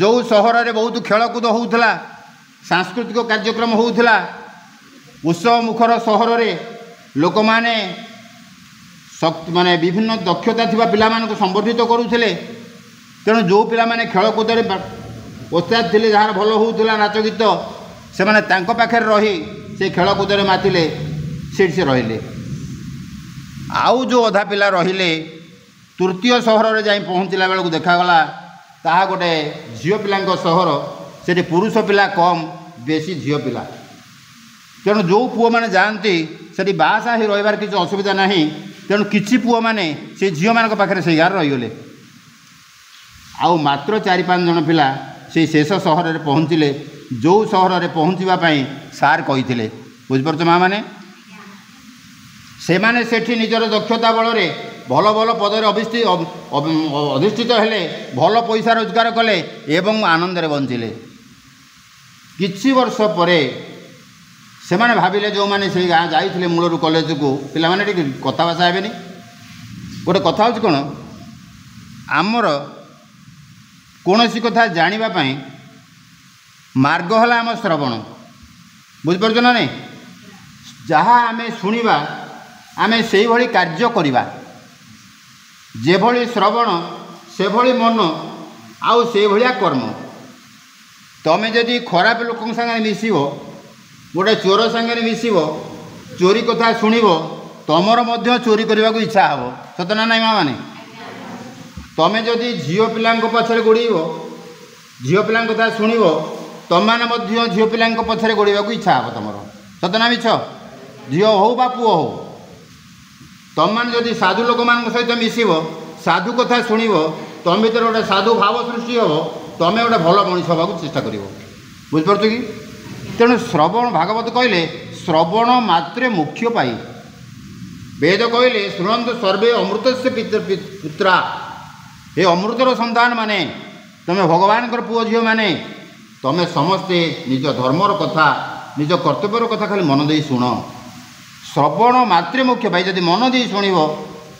Speaker 3: ଯେଉଁ ସହରରେ ବହୁତ ଖେଳକୁଦ ହେଉଥିଲା, ସାଂସ୍କୃତିକ କାର୍ଯ୍ୟକ୍ରମ ହେଉଥିଲା। ଉତ୍ସବ ମୁଖର ସହରରେ ଲୋକମାନେ ବିଭିନ୍ନ ଦକ୍ଷତା ଥିବା ପିଲାମାନଙ୍କୁ ସମ୍ବର୍ଦ୍ଧିତ କରୁଥିଲେ। ତେଣୁ ଯେଉଁ ପିଲାମାନେ ଖେଳକୁଦରେ ଓସ୍ତାଦ ଥିଲେ, ଯାହାର ଭଲ ହେଉଥିଲା ନାଚ ଗୀତ, ସେମାନେ ତାଙ୍କ ପାଖରେ ରହି ସେ ଖେଳକୁଦରେ ମାତିଲେ, ସେଠି ସେ ରହିଲେ। ଆଉ ଯେଉଁ ଅଧା ପିଲା ରହିଲେ, ତୃତୀୟ ସହରରେ ଯାଇ ପହଞ୍ଚିଲା ବେଳକୁ ଦେଖାଗଲା ତାହା ଗୋଟେ ଝିଅ ପିଲାଙ୍କ ସହର। ସେଠି ପୁରୁଷ ପିଲା କମ୍, ବେଶୀ ଝିଅ ପିଲା। ତେଣୁ ଯେଉଁ ପୁଅମାନେ ଯାଆନ୍ତି ସେଠି ବାହାସାହା ହୋଇ ରହିବାର କିଛି ଅସୁବିଧା ନାହିଁ। ତେଣୁ କିଛି ପୁଅମାନେ ସେ ଝିଅମାନଙ୍କ ପାଖରେ ସେଇ ଗାଁରେ ରହିଗଲେ। ଆଉ ମାତ୍ର 4-5 ଜଣ ପିଲା ସେଇ ଶେଷ ସହରରେ ପହଞ୍ଚିଲେ, ଯେଉଁ ସହରରେ ପହଞ୍ଚିବା ପାଇଁ ସାର୍ କହିଥିଲେ। ବୁଝିପାରୁଛ ମା' ମାନେ? ସେମାନେ ସେଠି ନିଜର ଦକ୍ଷତା ବଳରେ ଭଲ ଭଲ ପଦରେ ଅଧିଷ୍ଠିତ ହେଲେ, ଭଲ ପଇସା ରୋଜଗାର କଲେ ଏବଂ ଆନନ୍ଦରେ ବଞ୍ଚିଲେ। କିଛି ବର୍ଷ ପରେ ସେମାନେ ଭାବିଲେ, ଯେଉଁମାନେ ସେଇ ଗାଁ ଯାଇଥିଲେ ମୂଳରୁ କଲେଜକୁ, ପିଲାମାନେ ଟିକେ କଥାଭାଷା ହେବେନି। ଗୋଟେ କଥା ହେଉଛି କ'ଣ, ଆମର କୌଣସି କଥା ଜାଣିବା ପାଇଁ ମାର୍ଗ ହେଲା ଆମ ଶ୍ରବଣ। ବୁଝିପାରୁଛ ନା ନାହିଁ? ଯାହା ଆମେ ଶୁଣିବା ଆମେ ସେଇଭଳି କାର୍ଯ୍ୟ କରିବା। ଯେଭଳି ଶ୍ରବଣ ସେଭଳି ମନ, ଆଉ ସେଇଭଳିଆ କର୍ମ। ତମେ ଯଦି ଖରାପ ଲୋକଙ୍କ ସାଙ୍ଗରେ ମିଶିବ, ଗୋଟେ ଚୋର ସାଙ୍ଗରେ ମିଶିବ, ଚୋରି କଥା ଶୁଣିବ, ତମର ମଧ୍ୟ ଚୋରି କରିବାକୁ ଇଚ୍ଛା ହେବ। ସତ ନା ନାହିଁ ମା' ମାନେ? ତମେ ଯଦି ଝିଅ ପିଲାଙ୍କ ପଛରେ ଗୋଡ଼େଇବ, ଝିଅ ପିଲାଙ୍କ କଥା ଶୁଣିବ, ତମମାନେ ମଧ୍ୟ ଝିଅ ପିଲାଙ୍କ ପଛରେ ଗୋଡ଼େଇବାକୁ ଇଚ୍ଛା ହେବ ତମର। ସତ ନା ମିଛ? ଝିଅ ହଉ ବା ପୁଅ ହଉ, ତମମାନେ ଯଦି ସାଧୁ ଲୋକମାନଙ୍କ ସହିତ ମିଶିବ, ସାଧୁ କଥା ଶୁଣିବ, ତମ ଭିତରେ ଗୋଟେ ସାଧୁ ଭାବ ସୃଷ୍ଟି ହେବ, ତମେ ଗୋଟେ ଭଲ ମଣିଷ ହେବାକୁ ଚେଷ୍ଟା କରିବ। ବୁଝିପାରୁଛ କି? ତେଣୁ ଶ୍ରବଣ, ଭାଗବତ କହିଲେ ଶ୍ରବଣ ମାତ୍ରେ ମୁଖ୍ୟ ପାଇ। ବେଦ କହିଲେ ଶୃଣନ୍ତୁ ସର୍ବେ ଅମୃତସ୍ୟ ପୁତ୍ରା। ଏ ଅମୃତର ସନ୍ତାନ ମାନେ, ତମେ ଭଗବାନଙ୍କର ପୁଅ ଝିଅମାନେ, ତମେ ସମସ୍ତେ ନିଜ ଧର୍ମର କଥା, ନିଜ କର୍ତ୍ତବ୍ୟର କଥା ଖାଲି ମନ ଦେଇ ଶୁଣ। ଶ୍ରବଣ ମାତ୍ରେ ମୁଖ୍ୟ ପାଇ। ଯଦି ମନ ଦେଇ ଶୁଣିବ,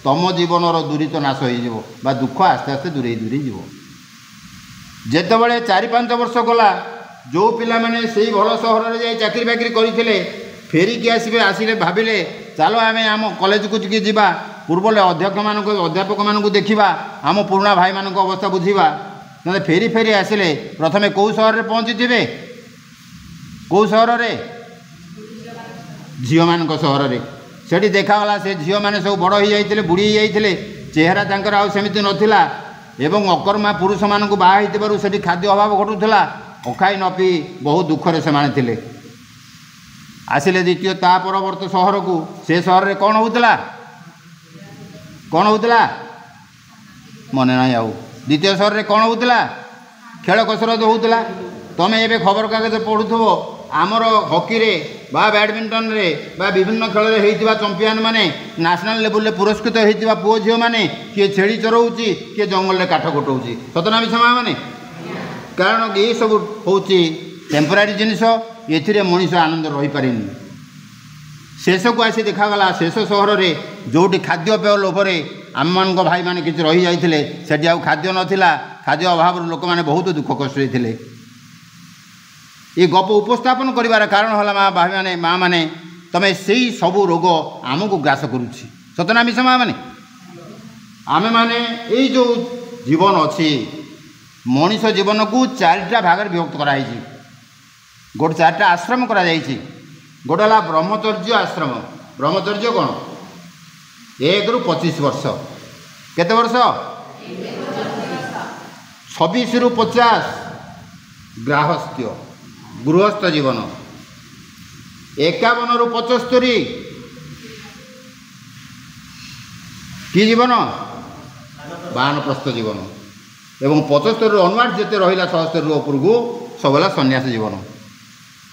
Speaker 3: ତମ ଜୀବନର ଦୂରିତ ନାଶ ହୋଇଯିବ, ବା ଦୁଃଖ ଆସ୍ତେ ଆସ୍ତେ ଦୂରେଇ ଯିବ। ଯେତେବେଳେ 4-5 ବର୍ଷ ଗଲା, ଯେଉଁ ପିଲାମାନେ ସେଇ ଭଲ ସହରରେ ଯାଇ ଚାକିରି ବାକିରି କରିଥିଲେ, ଫେରିକି ଆସିଲେ ଭାବିଲେ ଚାଲ ଆମେ ଆମ କଲେଜକୁ ଟିକେ ଯିବା, ପୂର୍ବରେ ଅଧ୍ୟାପକମାନଙ୍କୁ ଦେଖିବା, ଆମ ପୁରୁଣା ଭାଇମାନଙ୍କ ଅବସ୍ଥା ବୁଝିବା। ନହେଲେ ଫେରି ଆସିଲେ ପ୍ରଥମେ କେଉଁ ସହରରେ ପହଞ୍ଚିଥିବେ? କେଉଁ ସହରରେ? ଝିଅମାନଙ୍କ ସହରରେ। ସେଠି ଦେଖାଗଲା ସେ ଝିଅମାନେ ସବୁ ବଡ଼ ହୋଇଯାଇଥିଲେ, ବୁଢ଼ୀ ହୋଇଯାଇଥିଲେ, ଚେହେରା ତାଙ୍କର ଆଉ ସେମିତି ନଥିଲା ଏବଂ ଅକର୍ମା ପୁରୁଷମାନଙ୍କୁ ବାହା ହୋଇଥିବାରୁ ସେଠି ଖାଦ୍ୟ ଅଭାବ ଘଟୁଥିଲା। ଅଖାଇ ନ ପିଇ ବହୁତ ଦୁଃଖରେ ସେମାନେ ଥିଲେ। ଆସିଲେ ତା ପରବର୍ତ୍ତୀ ସହରକୁ। ସେ ସହରରେ କ'ଣ ହେଉଥିଲା? ମନେ ନାହିଁ ଆଉ। ଦ୍ୱିତୀୟ ସହରରେ କ'ଣ ହେଉଥିଲା? ଖେଳ କସରତ ହେଉଥିଲା। ତମେ ଏବେ ଖବରକାଗଜ ପଢ଼ୁଥିବ, ଆମର ହକିରେ ବା ବ୍ୟାଡ଼ମିଣ୍ଟନରେ ବା ବିଭିନ୍ନ ଖେଳରେ ହୋଇଥିବା ଚମ୍ପିଆନ ମାନେ, ନ୍ୟାସନାଲ୍ ଲେବୁଲରେ ପୁରସ୍କୃତ ହୋଇଥିବା ପୁଅ ଝିଅମାନେ, କିଏ ଛେଳି ଚରାଉଛି, କିଏ ଜଙ୍ଗଲରେ କାଠ କଟାଉଛି। ସତନା ମିଛ ମା' ମାନେ? କାରଣ ଏସବୁ ହେଉଛି ଟେମ୍ପୋରାରୀ ଜିନିଷ, ଏଥିରେ ମଣିଷ ଆନନ୍ଦ ରହିପାରେନି। ଶେଷକୁ ଆସି ଦେଖାଗଲା ଶେଷ ସହରରେ, ଯେଉଁଠି ଖାଦ୍ୟପେୟ ଲୋଭରେ ଆମମାନଙ୍କ ଭାଇମାନେ କିଛି ରହିଯାଇଥିଲେ, ସେଠି ଆଉ ଖାଦ୍ୟ ନଥିଲା। ଖାଦ୍ୟ ଅଭାବରୁ ଲୋକମାନେ ବହୁତ ଦୁଃଖ କଷ୍ଟରେ ଥିଲେ। ଏ ଗପ ଉପସ୍ଥାପନ କରିବାର କାରଣ ହେଲା ଭାଇମାନେ, ମା' ମାନେ, ତମେ ସେଇ ସବୁ ରୋଗ ଆମକୁ ଗ୍ରାସ କରୁଛି। ସତନା ମିଛ ମା' ମାନେ? ଆମେମାନେ ଏଇ ଯେଉଁ ଜୀବନ ଅଛି, ମଣିଷ ଜୀବନକୁ 4ଟା ଭାଗରେ ବିଭକ୍ତ କରାଯାଇଛି। ଗୋଟେ 4ଟା ଆଶ୍ରମ କରାଯାଇଛି। गोटे है ब्रह्मचर्य आश्रम। ब्रह्मचर्य कौन 1 ରୁ 25 वर्ष केते वर्ष 26 ରୁ 50 गृहस्थ्य गृहस्थ जीवन 51 ରୁ 75 कि जीवन वानप्रस्थ जीवन एवं 75 ରୁ अनवार्ड जिते रहा 76 ରୁ ऊपर को सबला सन्यास जीवन।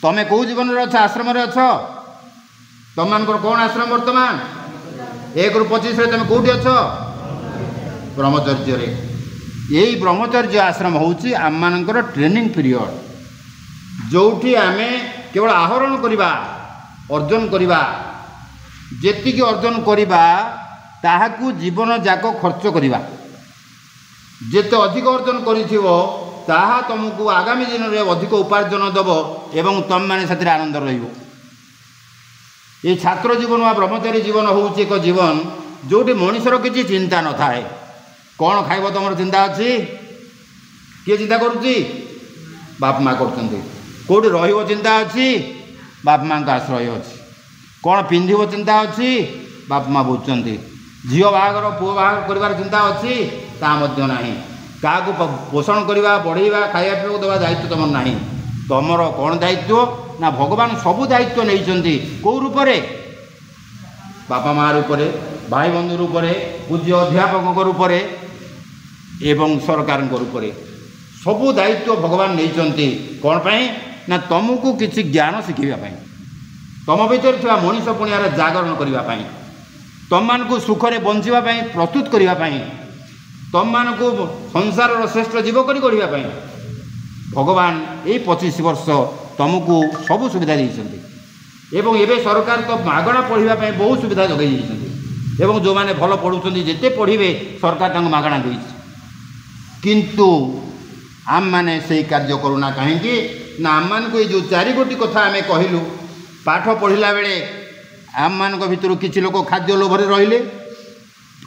Speaker 3: तमें कौ जीवन अच्छ आश्रम अच्छ तुम मान कौन आश्रम वर्तमान 1 ରୁ 25 तुम कौटी अच्छ ब्रह्मचर्य। यही ब्रह्मचर्य आश्रम हूँ आम मानकर ट्रेनिंग पीरियड जोठी आम केवल आहरण करवा अर्जन करवा जेतिकी अर्जन करवा ताहाकू जीवन जाक खर्च करवा जेते अधिक अर्जन करिथिवो ताहा तुमको आगामी दिन में अधिक उपार्जन दब एवं तुम मैंने से आनंद रहिबो। ये छात्र जीवन वा ब्रह्मचारी जीवन हूँ एक जीवन जोटी मनुष्यर किसी चिंता न थाए कौन खाइब तुम चिंता अच्छी किए चिंता करुच्ची बाप माँ करोटी रहिबो चिंता अच्छी बाप माँ का आश्रय अच्छी कौन पिंधिबो चिंता अच्छी बाप माँ बुझुंट झील बाहागर पुओ बाहागर कर चिंता अच्छी ता नहीं क्या पोषण करवा बढ़ेवा खाया पीवा देवा दायित्व तुम ना तुमर कौन दायित्व ना भगवान सबू दायित्व नहीं कौ रूप बापा माँ रूप भाई बंधु रूप पूज्य अध्यापक रूप एवं सरकार रूप सबू दायित्व भगवान नहीं कौन पाई ना तुमको किसी ज्ञान शिखापी तुम भीतर थी मनीष पुण्यार जागरण करने तुम मान सुखरे बंचापी प्रस्तुत करने तुम मान संसार श्रेष्ठ जीवक करने भगवान यही 25 वर्ष तुमको सबू सुविधा देते एवं एवं सरकार तो मागणा पढ़ाई बहुत सुविधा जगै एवं जो मैंने भल पढ़ुं जिते पढ़े सरकार मागणा दे किंतु आम मैंने से कार्य करूना कहीं ना आम मान को जो 4 गोटी कथा आम कहलु पाठ पढ़ला बेले आम मान भर किसी लोग खाद्य लोभरे रहिले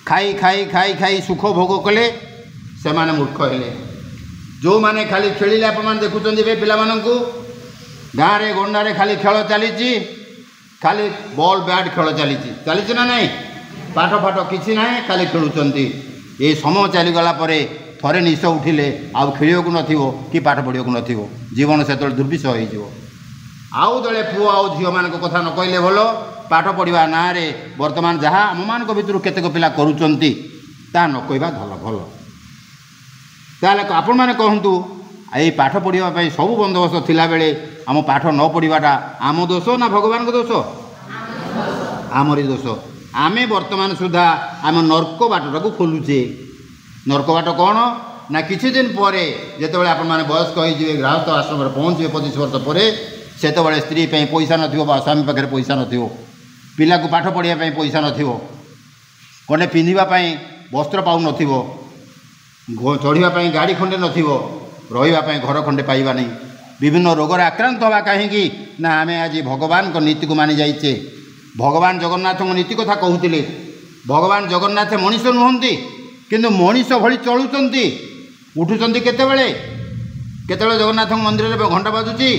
Speaker 3: खाई खाई खाई खाई सुख भोग कले से माने मूर्ख हेले जो माने खाली खेलिले अपन देखुं पिला गाँव में गंडारे खाली खेल चली खाली बॉल बैट खेल चली ना नहीं पाठ फाठ किसी ना खाली खेलुंट ये समय चलीगला थरे निश उठिले आउ खेलिया नथिबो कि पाठ पढ़िया नथिबो जीवन से दुर्विषह हो आउ दले पुओ आउ झील मान कथा न कहले भल पाठ पढ़ा ना बर्तमान जहाँ आम मान भर केतेक पिला करुचंती ता न कहवा भल भल ताले आपण मैंने कहतु ये पाठ पढ़ाई सब बंदोबस्त थिला बेले आम पाठ न पढ़ाटा आम दोष ना भगवान को दोष आमरी दोष आमे वर्तमान सुधा आम नर्क बाटा को खोलुचे नर्क बाट कौन ना किछि दिन पर जितेबाला आपण मैंने वयस्क होइजिवे गृहस्थ आश्रम पहुँचे 25 वर्ष पर सेतबेले स्त्री पैसा नथिबो बा स्वामी पाखे पैसा नथिबो पिला को पाठ पढ़ाई पैसा नथिबो कने पिंधिबा वस्त्र पाउ नथिबो चढ़ाई गाड़ी खंडे नथिबो रही घर खंडे पाइबा नहीं विभिन्न रोगर आक्रांत हवा कहीं ना आम आज भगवान को नीति को मानि जाइचे भगवान जगन्नाथ नीति कथा कहते भगवान जगन्नाथ मनीष नुहति किंतु मनीष भली चलुंट उठुंट केतबेले जगन्नाथ मंदिर में घंटा बाजुची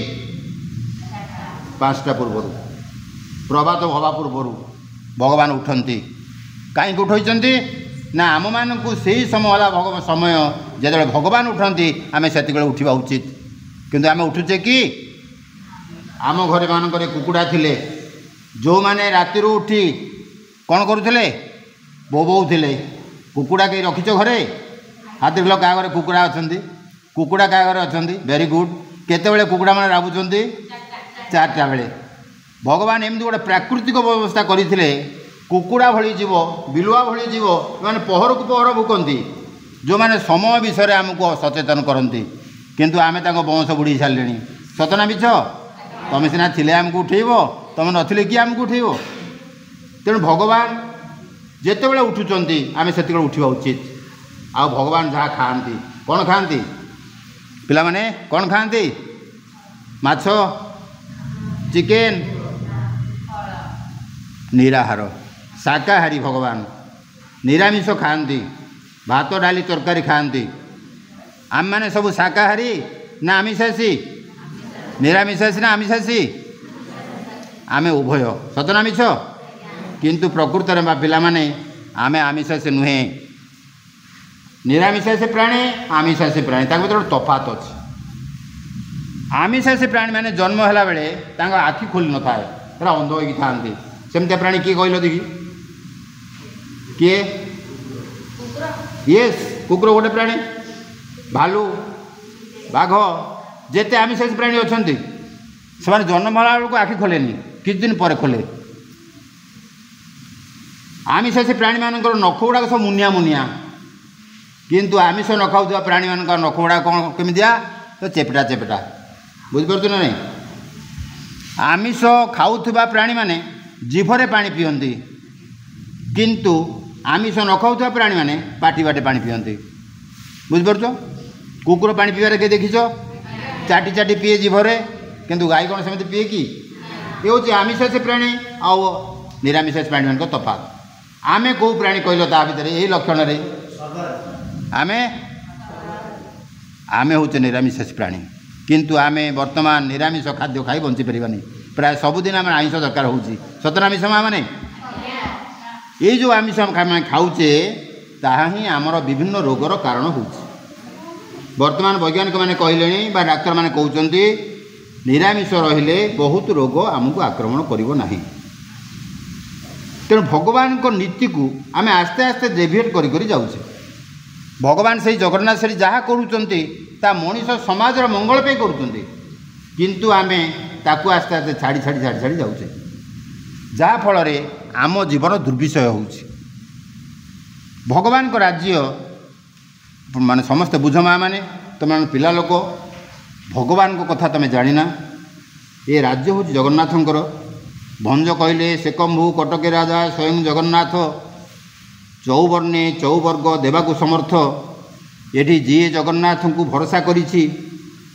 Speaker 3: 5टा पूर्व प्रभात हवा पूर्व भगवान उठती कहीं उठती ना आम मानू से समय वाला भगवान समय जो भगवान उठती आम से उठा उचित किंतु आम उठुचे कि आम घर मानक कुकुड़ा थिले जो माने राति उठी कौन करुले बोबोले कुकुड़ा कहीं रखीच घरे हाथ देख क्या घरे कुकुड़ा अच्छा कुकुड़ा क्या घरे अच्छा वेरी गुड केतबेले कुकुड़ा मैंने राबुंट 4टा बेले भगवान एमती गोटे प्राकृतिक व्यवस्था करते कुकुड़ा भली जीव बिलुआ भली जीव मैंने पहर को पहर भुकती जो मैंने समय विषय आमको सचेतन करती किंतु आमे ताको वंश बुड़ी सारे सतना मिछ तुम सीना थिले आमको उठेब तुम नथिले कि आमको उठेब तेणु भगवान जितेबाला उठुंट आम से उठा उचित आ भगवान जहाँ खाती कौन खाती पिला माने कौन खाती माछ चिकेन निराहार शाकाहारी भगवान निरामिष खाती भात डाली तरकारी खाती आम मैंने सब शाकाहारी ना आमिषासी निरामिषासी ना आमिषासी आमे उभय सतना मिछ किंतु प्रकृत में पिलामाने आमे आमिषासी नुहे निरामिषासी प्राणी आमिषासी प्राणी ताक भीतर तफात अच्छे आमिषासी प्राणी मैंने जन्म है बेले आखि खोली न थाए पूरा अंध हो था सेमती प्राणी किए कहल देखी किए येस कुकुर गोटे प्राणी भालू बाघ जेते आमिषासी प्राणी अच्छा से जन्म होला बेलू आखि खोलेनि किछ दिन पर खोले आमिषासी प्राणी मान नख गुड़ाक सब मुनिया मुनिया किंतु आमिष न खाऊा प्राणी मान नख गुड़ा कौन केमितिया तो चेपटा चेपटा बुझिपार ना नहीं आमिष खाऊा प्राणी माने जीभरे पानी पियंती किंतु आमिष न खाऊा प्राणी माने पाटी बाटे पानी पियंती बुझिपार कुकुर पानी पीबार किए देखीच चाटी चाटी पीए जीभरे किंतु गाई कौन सेमती पीए कि ये हूँ आमिषासी प्राणी आउ निरामिषासी प्राणी मान तफात आमे कौ प्राणी कहल ता भीतर यही लक्षण रे आमे आमे हूँ निरामिषासी प्राणी किंतु आमे वर्तमान निरामिष खाद्य खाई बंची पारानी प्राय सबुदिन आम आमिष दरकार हो सतनामिष मैंने ये जो आमिष आम खाऊचे ताहा ही आमर विभिन्न रोगर कारण हो वर्तमान वैज्ञानिक मैंने कहले बा डाक्तर मैंने कहते निरामिष रहिले बहुत रोग आमको आक्रमण करिवो नाही तेणु भगवान को नीति को आम आस्ते आस्ते डेविएट करी जाऊे भगवान से जगन्नाथ श्री जहाँ करुँचे ता मनीष समाज मंगल पे करुँचे किंतु आम ताकू आस्ते आस्ते छाड़ी छाड़ी छाड़ी छाड़ी जाऊे जहाँ फल आम जीवन दुर्विषय हो भगवान को राज्य माने समस्ते बुझ माँ मैंने तुम पिला लोक भगवान को कथा तुम जाना ये राज्य हूँ जगन्नाथंकर भंज कहले सेकम्भु कटके राजा स्वयं जगन्नाथ चौवर्णे चौवर्ग देवाकू समर्थ ये जी जगन्नाथ को भरोसा करिछि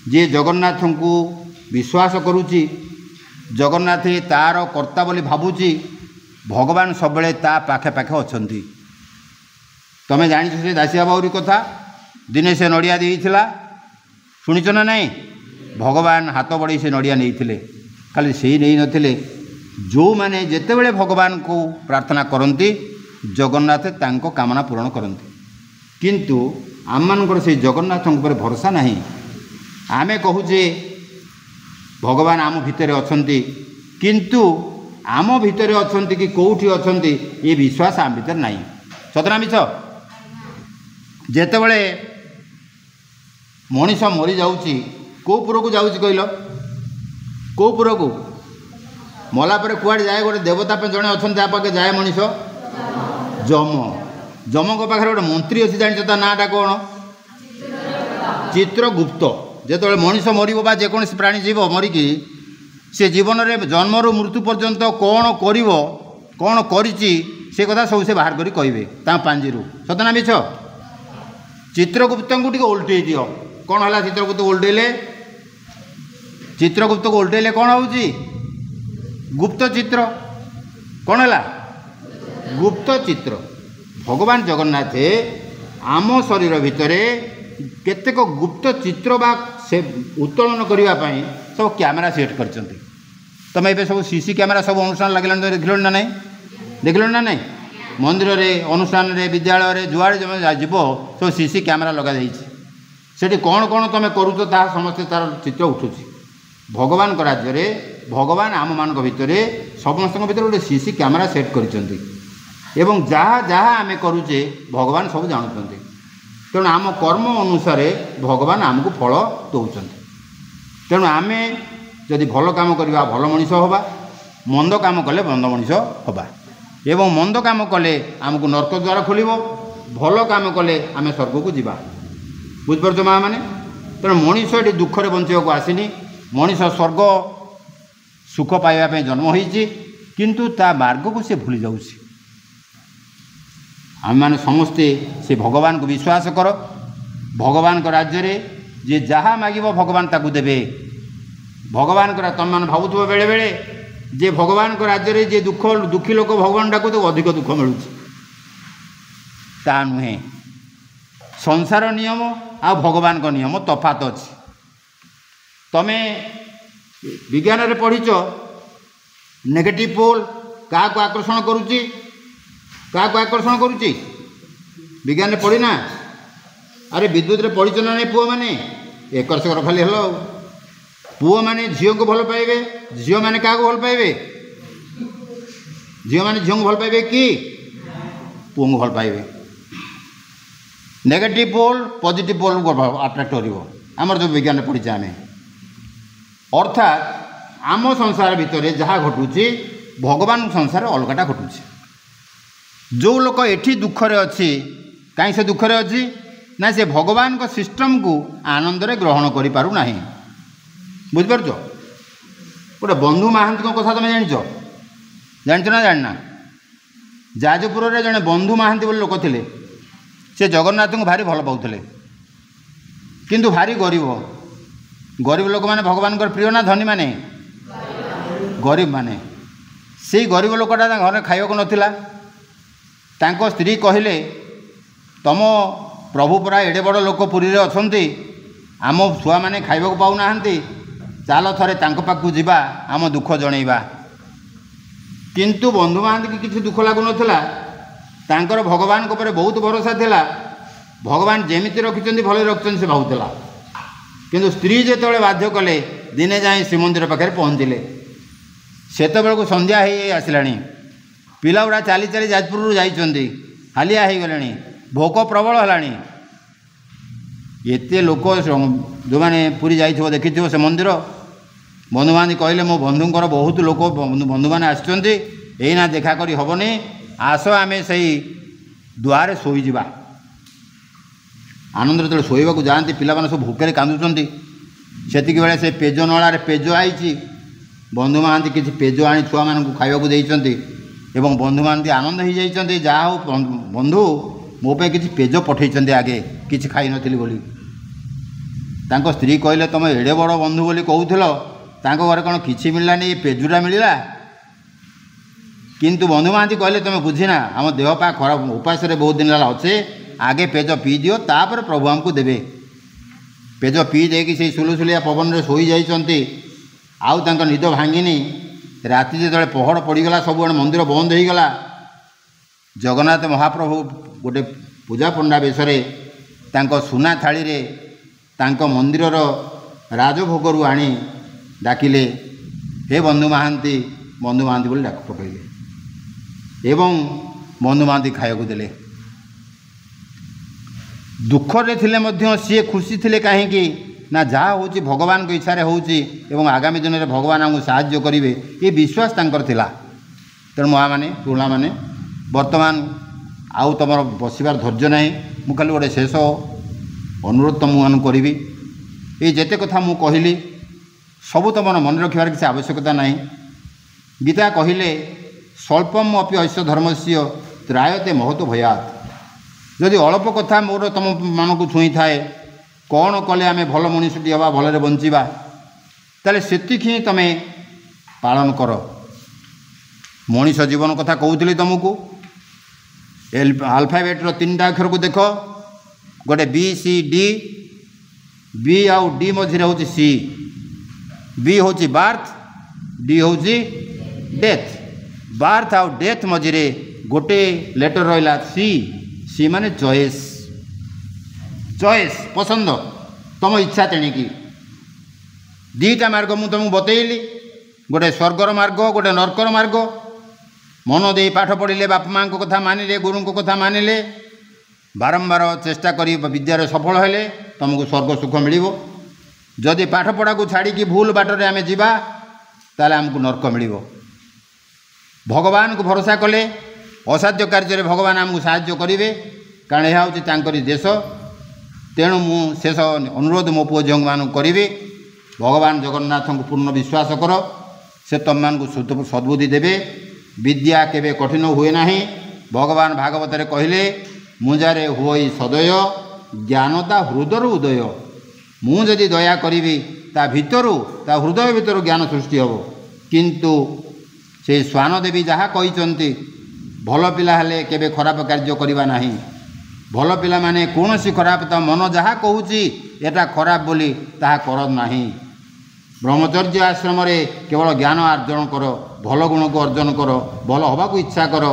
Speaker 3: जी जगन्नाथ को विश्वास करुच्ची जगन्नाथ तार कर्ता बोली भावुची भगवान सब ता पाखे पाखे अच्छा तमें जान से दासिया बाउरी कथा दिने से नड़िया देइथिला शुणिच ना नहीं भगवान हाथ बढ़ी से नड़िया नहीं खाली से नहीं नथिले जो माने जेते बड़े भगवान को प्रार्थना करती जगन्नाथ तांको कामना पूरण करती किंतु आम मानकर से जगन्नाथ पर भरोसा नहीं आमे कहूचे भगवान आम भितर अछंती किंतु आम भितर अछंती कि कोठी अछंती ये विश्वास आम भितर नहीं सतना मिछ जेते बड़े मनीष मरी जाऊँगी को पुर को जाऊँगी कहल को पुर को मला पर कुआड़े जाए गोटे देवता पे जड़े अच्छा जहाँ पाखे जाए मनीष जम जम को पाखे गोटे मंत्री अच्छी जान नाटा कौन चित्रगुप्त जो मनीष मर जेकोसी प्राणी जीव मरिकी से जीवन में जन्म रु मृत्यु पर्यंत कौन कर कौन से कथा सब से बाहर करी कहे पांजी सतना मिछ चित्रगुप्त को टे उल्टे दियो कौन है चित्रगुप्त उल्टेले चित्रगुप्त को उल्टेले कौन हो गुप्त चित्र कौन है गुप्त चित्र भगवान जगन्नाथ आम शरीर भितर केतेक गुप्त चित्र बा से उत्तोलन करने सब कैमेरा सेट कर तुम ये सब सीसी कैमेरा सब अनुष्ठान लगे देखल ना नहीं देखल ना नहीं मंदिर रे अनुष्ठान रे विद्यालय रे जुआड़े जब जीव सब सीसी कैमेरा लगा से कौन कौन तुम करुच ता समस्ते तार चित्र उठुची भगवान को राज्य रे भगवान आम मान भितर समस्त भर गोटे सीसी कैमेरा सेट कर जहाँ जहाँ आम करुचे भगवान सब जानते तेणु आम कर्म अनुसार भगवान आमको फल दौरान तेणु आम जदि भल काम करवा भल मनीष हवा मंद काम कले मंद मनीष हवा एवं मंद काम कले आमको नर्क द्वार खोल भल काम कले आम स्वर्ग को जीवा बुझिपार माँ मैंने तेणु मनीष ये दुखरे बंचवाक आसनी मनीष स्वर्ग सुख पाइबा जन्म होइछि किंतु ता मार्ग को से भूली जाउछि आम मैंने समस्ते से भगवान को विश्वास कर भगवान को राज्य रे जे जहाँ मागिब भगवान ताकू देबे भगवान को तुम मैंने भावुव बेले बेले जे भगवान को राज्य रे जे दुख दुखी लोक भगवान डाकू तो अधिक दुख मिलूँ ता नुहे संसार नियम आ भगवान को नियम तफात अच्छी तमें विज्ञान रे पढ़ीच नेगेटिव पोल क्या आकर्षण करुच्ची क्या आकर्षण करुच्ची विज्ञान पढ़ीना अरे विद्युत रे पढ़ी ना नहीं पुओ मैंने एकर सेकर खाली हल पुओ मैंने झील को भल पाइबे झील मैंने क्या भल पाइबे झील मैंने झील को भल पाइबे कि पुओ को भल पाइबे नेगेटिव पोल पॉजिटिव पोल को अट्राक्ट करिवो आमर जो विज्ञान पढ़ी आम अर्थात आम संसार भितर जहाँ घटुची भगवान संसार अलगाटा घटुची जो लोक एठी दुखरे अच्छी कहीं से दुखरे अच्छी ना से भगवान को सिस्टम को आनंद रे ग्रहण करि पारु नाही बुझिपार गोटे बंधु महांती कथा तुम जान ना जानना जाजपुर रे जड़े बंधु महांती बोली लोक थे से जगन्नाथ को भारी भल पाउले किंतु भारी गरीब गरीब लोक माने भगवान प्रिय ना धनी माने गरीब माने से गरीब लोकटा घर खाइबा को नथिला तांको स्त्री कहले तम प्रभु परा एडे बड़ लोक पुरी रे अछंती आम छुआ माने खाइबा को पाउ नाहंती चाल थरे तांको पाखु जिबा आम दुख जणैबा किंतु बंधु महांती की किसी दुख लागु नथिला तांकर भगवान को ऊपर बहुत भरोसा थिला भगवान जेमिति रखिचंती भले रखिचंती से भावुतला किंतु स्त्री जेतबेले बाध्य कले दिने जाए श्रीमंदिर पाखे पहुँचले सेतबेलू संध्या हो आसलाणी पिला गुड़ा चाली चाली जाजपुर जाइछंती हालिया हो गले भोक प्रबल है एते लोक जो मैंने पूरी जाइथिबो देखिथिबो से मंदिर बंधु बांधी कहले मो बंधुंकर बहुत लोक बंधु मैंने आसछंती एना देखा करी हबनी आस आमे सही दुआरे शोईजा आनंद जो शोवाक जाती पिला सब भूखे कांदुचंती सेतिक बेले से पेज नलार पेज आई बंधु महांती किसी पेज आनी छुआ मानू खाइबा देइचंती एवं बंधु महांती आनंद हो जाइचंती जा हो बंधु मो पे किसी पेज पठेइचंती आगे किसी खाई नथिली बोली तांको स्त्री कहले तुम एडे बड़ बंधु बोली कहूथिलो तांको घरे कोन किछि मिललानी पेजुरा मिलला किंतु बंधु महांती कहले तुम बुझीना आम देह पा खराब उपास बहुत दिन है अच्छे आगे पेज पी दियो तापर प्रभु आमको देवे पेज पी देकी से सुलुसुलिया पवन रे सोई जाइचंती आउ तांको निद भांगिनी राति जो पहड़ पड़गला सब मंदिर बंद हो गला जगन्नाथ महाप्रभु गोटे पूजा पंडा बेशरे तांको सुना थाली रे तांको मंदिर राजभोग आनी डाकिले हे बंधु महांती बोली डाक पकड़े एवं बंधु महांती खाइबा देले दुखरे थिले मध्य सी खुशी थिले कहीं ना जहाँ हूँ भगवान को इच्छा होउची एवं आगामी दिन में भगवान आमको साहाय्य करेंगे ये विश्वास तांकर थिला तेणु माँ मैंने पुणा मैंने वर्तमान आउ तुम बसबार धैर्य ना मु खाली गोटे शेष अनुरोध तुम करी ये जेते कथा मु कहली सबू तुम मन रखार किसी आवश्यकता ना गीता कहले स्वल्पम अपि ऐश्य धर्मस्य त्रायते महतो भयात जदि अल्प कथा मोर तुम मन को छुई थाए कौन कले आम भल मनुष्यटी हवा भलरे बंचिबा ताले सेतिक ही तमें पालन कर मनीष जीवन कथा कहूली तुमको अल्फाबेट्र 3टा अक्षर को देख गोटे बी सी डी बी आउ डी मझे हूँ सी बी हूँ बार्थ डी हूँ डेथ बार्थ आउ डेथ मझे गोटे लेटर रहा सी सी माने चॉइस चॉइस पसंद तुम इच्छा तेणिकी 2टा मार्ग मुझे तुमको बतैली गोटे स्वर्गर मार्ग गोटे नरकर मार्ग मन दे पाठ पढ़िले बापा माँ को कथा मानिले गुरु को कथा मानिले बारंबार चेष्टा करी विद्यार सफल हेले तुमको स्वर्ग सुख मिल जदि पाठ पढ़ा को छाड़ी भूल बाटरे आम जा ताले आमको नरक मिल भगवान को भरोसा कले असाध्य कार्य भगवान आमको साहाय्य करेंगे कारण यह हूँ तांकरी देश तेणु मु शेष अनुरोध मो पुओ झील मान करी भगवान जगन्नाथ को पूर्ण विश्वास कर से तुम मान सद्बुद्धि देवे विद्या केवे कठिन हुए ना भगवान भागवत कहले मुंजारे हुई सदय ज्ञानता हृदय उदय मुझे दया करी ता भितरु ता हृदय भितर ज्ञान सृष्टि हम किंतु से स्वान देवी जहाँ कहते भल पिला हेले केवे खराब कार्य करवा ना भल पिला माने कौन सी खराब तो मन जहाँ कहूँ एटा खराब बोली ताहा कर ना ब्रह्मचर्य आश्रम केवल ज्ञान अर्जन कर, भल गुण को अर्जन कर, भल हवा को इच्छा कर,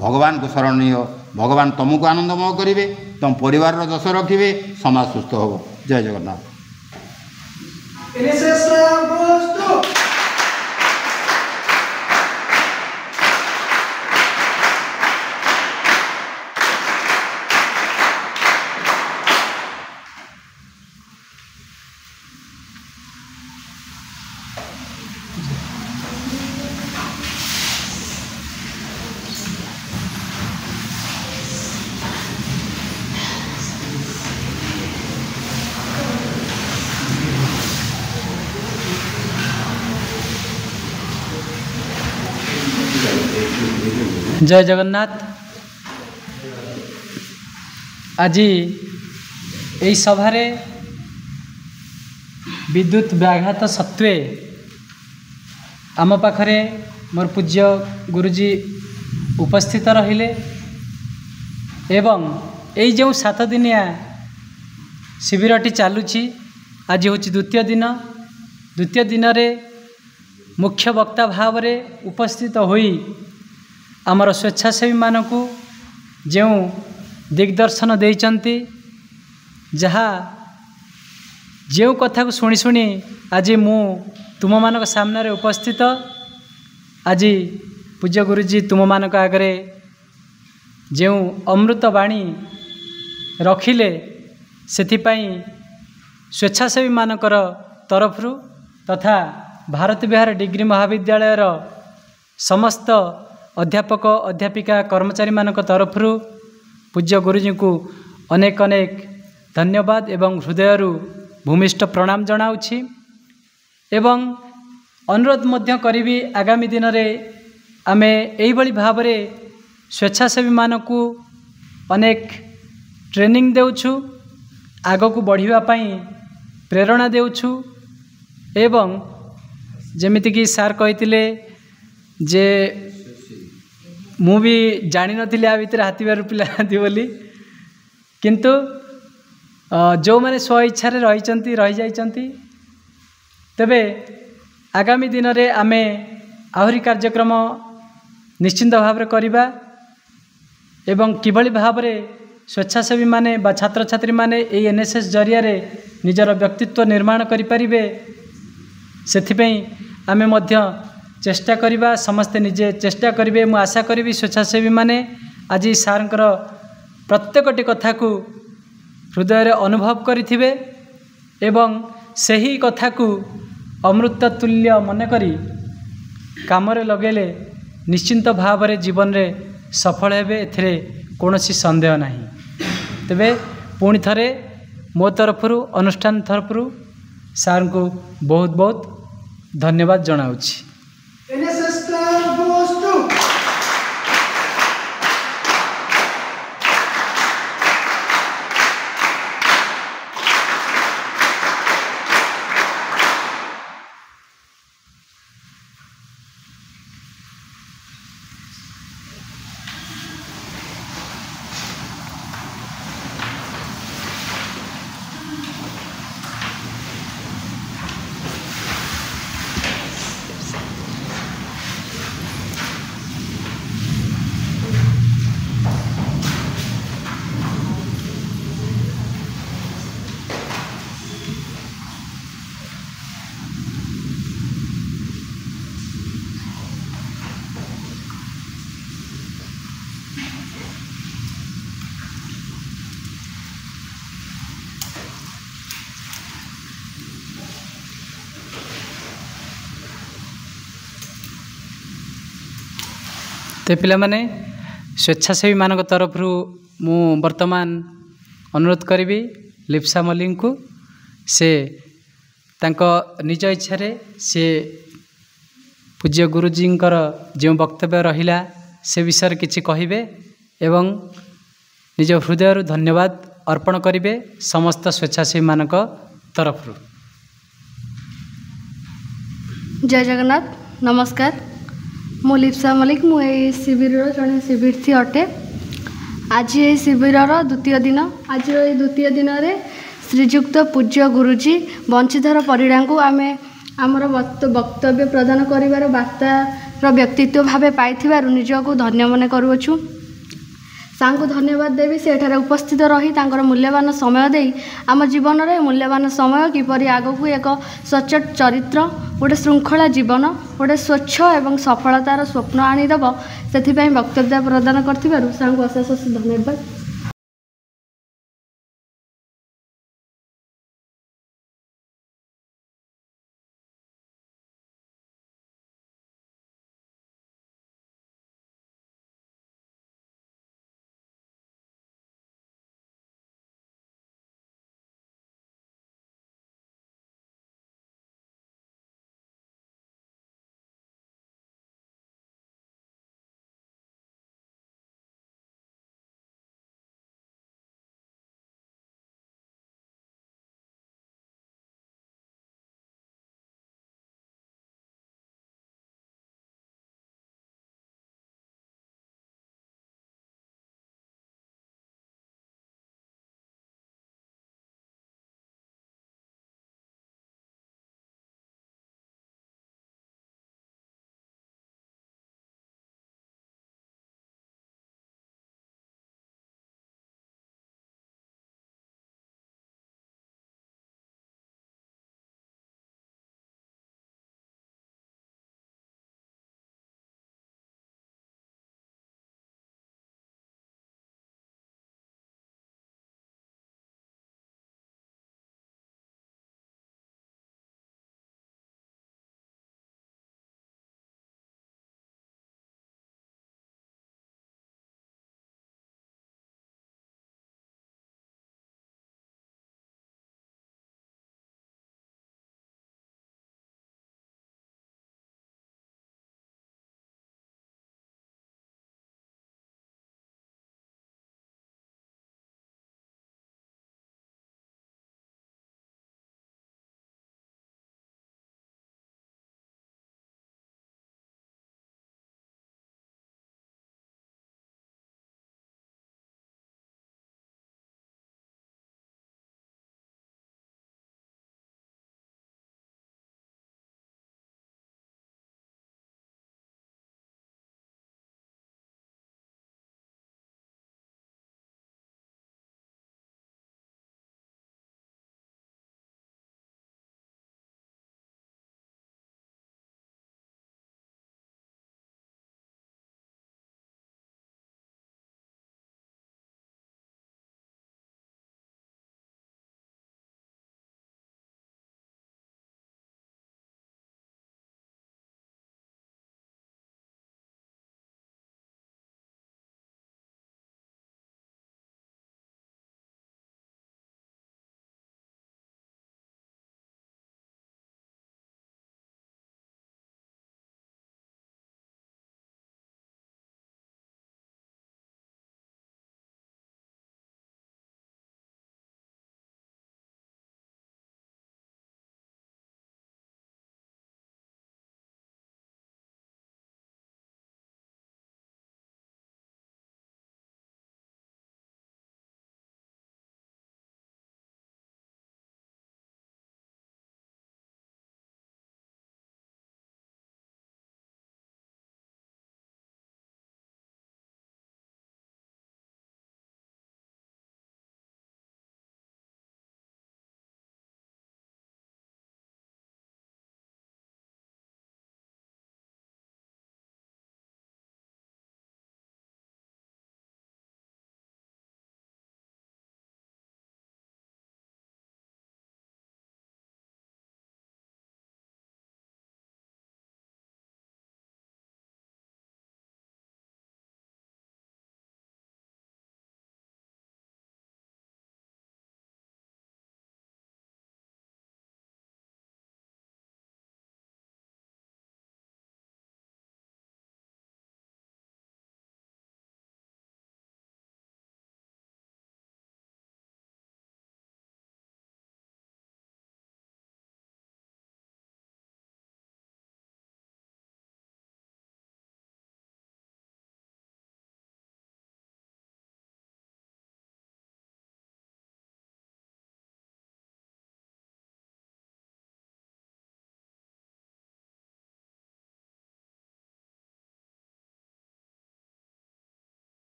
Speaker 3: भगवान को शरण निय। भगवान तुमको आनंदमय करेंगे, तुम परिवार जस रखिए, समाज सुस्थ हो। जय जगन्नाथ।
Speaker 2: जय जगन्नाथ। आज यही सभारे विद्युत व्याघात सत्वे आम पाखरे मोर पूज्य गुरुजी उपस्थित रहिले एवं यही जो 7 दिनिया शिविरटी चलुची आज हूँ द्वितीय दिन। द्वितीय दिन रे मुख्य वक्ता भाव रे उपस्थित होई आमर स्वेच्छासेवी मानकु जो दिग्दर्शन देइचंती, जहा जो कथा को शुणी शुणी आज मु तुम मानक सामने रे उपस्थित। आज पूज्य गुरुजी तुम मानक आगरे जो अमृत बाणी रखिले सेथिपाई स्वेच्छासेवी मानकर तरफरु तथा भारत विहार डिग्री महाविद्यालय समस्त अध्यापक अध्यापिका कर्मचारी मानक तरफरु पूज्य गुरुजी को अनेक अनेक धन्यवाद एवं हृदय भूमिष्ठ प्रणाम जनाउछि एवं अनुरोध मध्य करिबी आगामी दिन रे आमे एही भली भाव रे स्वेच्छासेवी मानकु अनेक ट्रेनिंग देउछु, आग को बढ़िबा पई प्रेरणा देउछु एवं जेमिति कि सार कहितिले जे मु भी जानी नथिले आ भितर हाथीबार पिला हाथी बोली, किंतु जो माने स्व इच्छा रे रही जाइचंती तबे आगामी दिन रे आमे आहुरी कार्यक्रम निश्चिंत भाव रे करिबा एवं किभली भाव रे स्वेच्छासेवी माने बा छात्र छात्री माने ए एनएसएस जरिया रे निजर व्यक्तित्व निर्माण करि परिबे सेथिपई आमे मध्य चेष्टा करिबा, समस्ते निजे चेष्टा करिबे। मु आशा करिबी स्वेच्छासेवी माने आज सारंकर प्रत्येकटी कथा को हृदय रे अनुभव करिथिबे एवं सही कथा को अमृत तुल्य मन करी काम रे लगेले निश्चिंत भाव रे जीवन रे सफल हेबे, एथिरे कोनोसी संदेह नाही। तबे पुणी थरे मो तरफरु अनुष्ठान तरफरु सार को बहुत बहुत धन्यवाद जनाउछि। ते पिला माने स्वेच्छासेवी मानक तरफरु मु वर्तमान अनुरोध करिबी लिप्सा मलिंग को से तांको निज इच्छा रे से पूज्य गुरुजींकर जो वक्तव्य रहिला से विषय किछि कहिबे एवं निज हृदय धन्यवाद अर्पण करिबे समस्त स्वेच्छासेवी मानक तरफरु।
Speaker 4: जय जगन्नाथ। नमस्कार, मु लिप्सा मलिक, मु शिविर जड़े शिविरर्थी अटे। आज ये शिविर द्वितीय दिन। आज ये द्वितीय दिन रे श्रीजुक्त पूज्य गुरुजी बंशीधर परिड़ा को आमे ଆମର ବକ୍ତବ୍ୟ ପ୍ରଦାନ କରିବାର ବାର୍ତ୍ତାର ବ୍ୟକ୍ତିତ୍ୱ ଭାବେ ପାଇଥିବାରୁ ନିଜକୁ ଧନ୍ୟ ମନେ କରୁଅଛୁ। ସାର୍ଙ୍କୁ ଧନ୍ୟବାଦ ଦେବି ସେ ଏଠାରେ ଉପସ୍ଥିତ ରହି ତାଙ୍କର ମୂଲ୍ୟବାନ ସମୟ ଦେଇ ଆମ ଜୀବନରେ ମୂଲ୍ୟବାନ ସମୟ କିପରି ଆଗକୁ ଏକ ସଚ୍ଚୋଟ ଚରିତ୍ର, ଗୋଟେ ଶୃଙ୍ଖଳା ଜୀବନ, ଗୋଟେ ସ୍ୱଚ୍ଛ ଏବଂ ସଫଳତାର ସ୍ୱପ୍ନ ଆଣିଦେବ ସେଥିପାଇଁ ବକ୍ତବ୍ୟ ପ୍ରଦାନ କରିଥିବାରୁ ସାର୍ଙ୍କୁ ଅଶେଷ ଅଶେଷ ଧନ୍ୟବାଦ।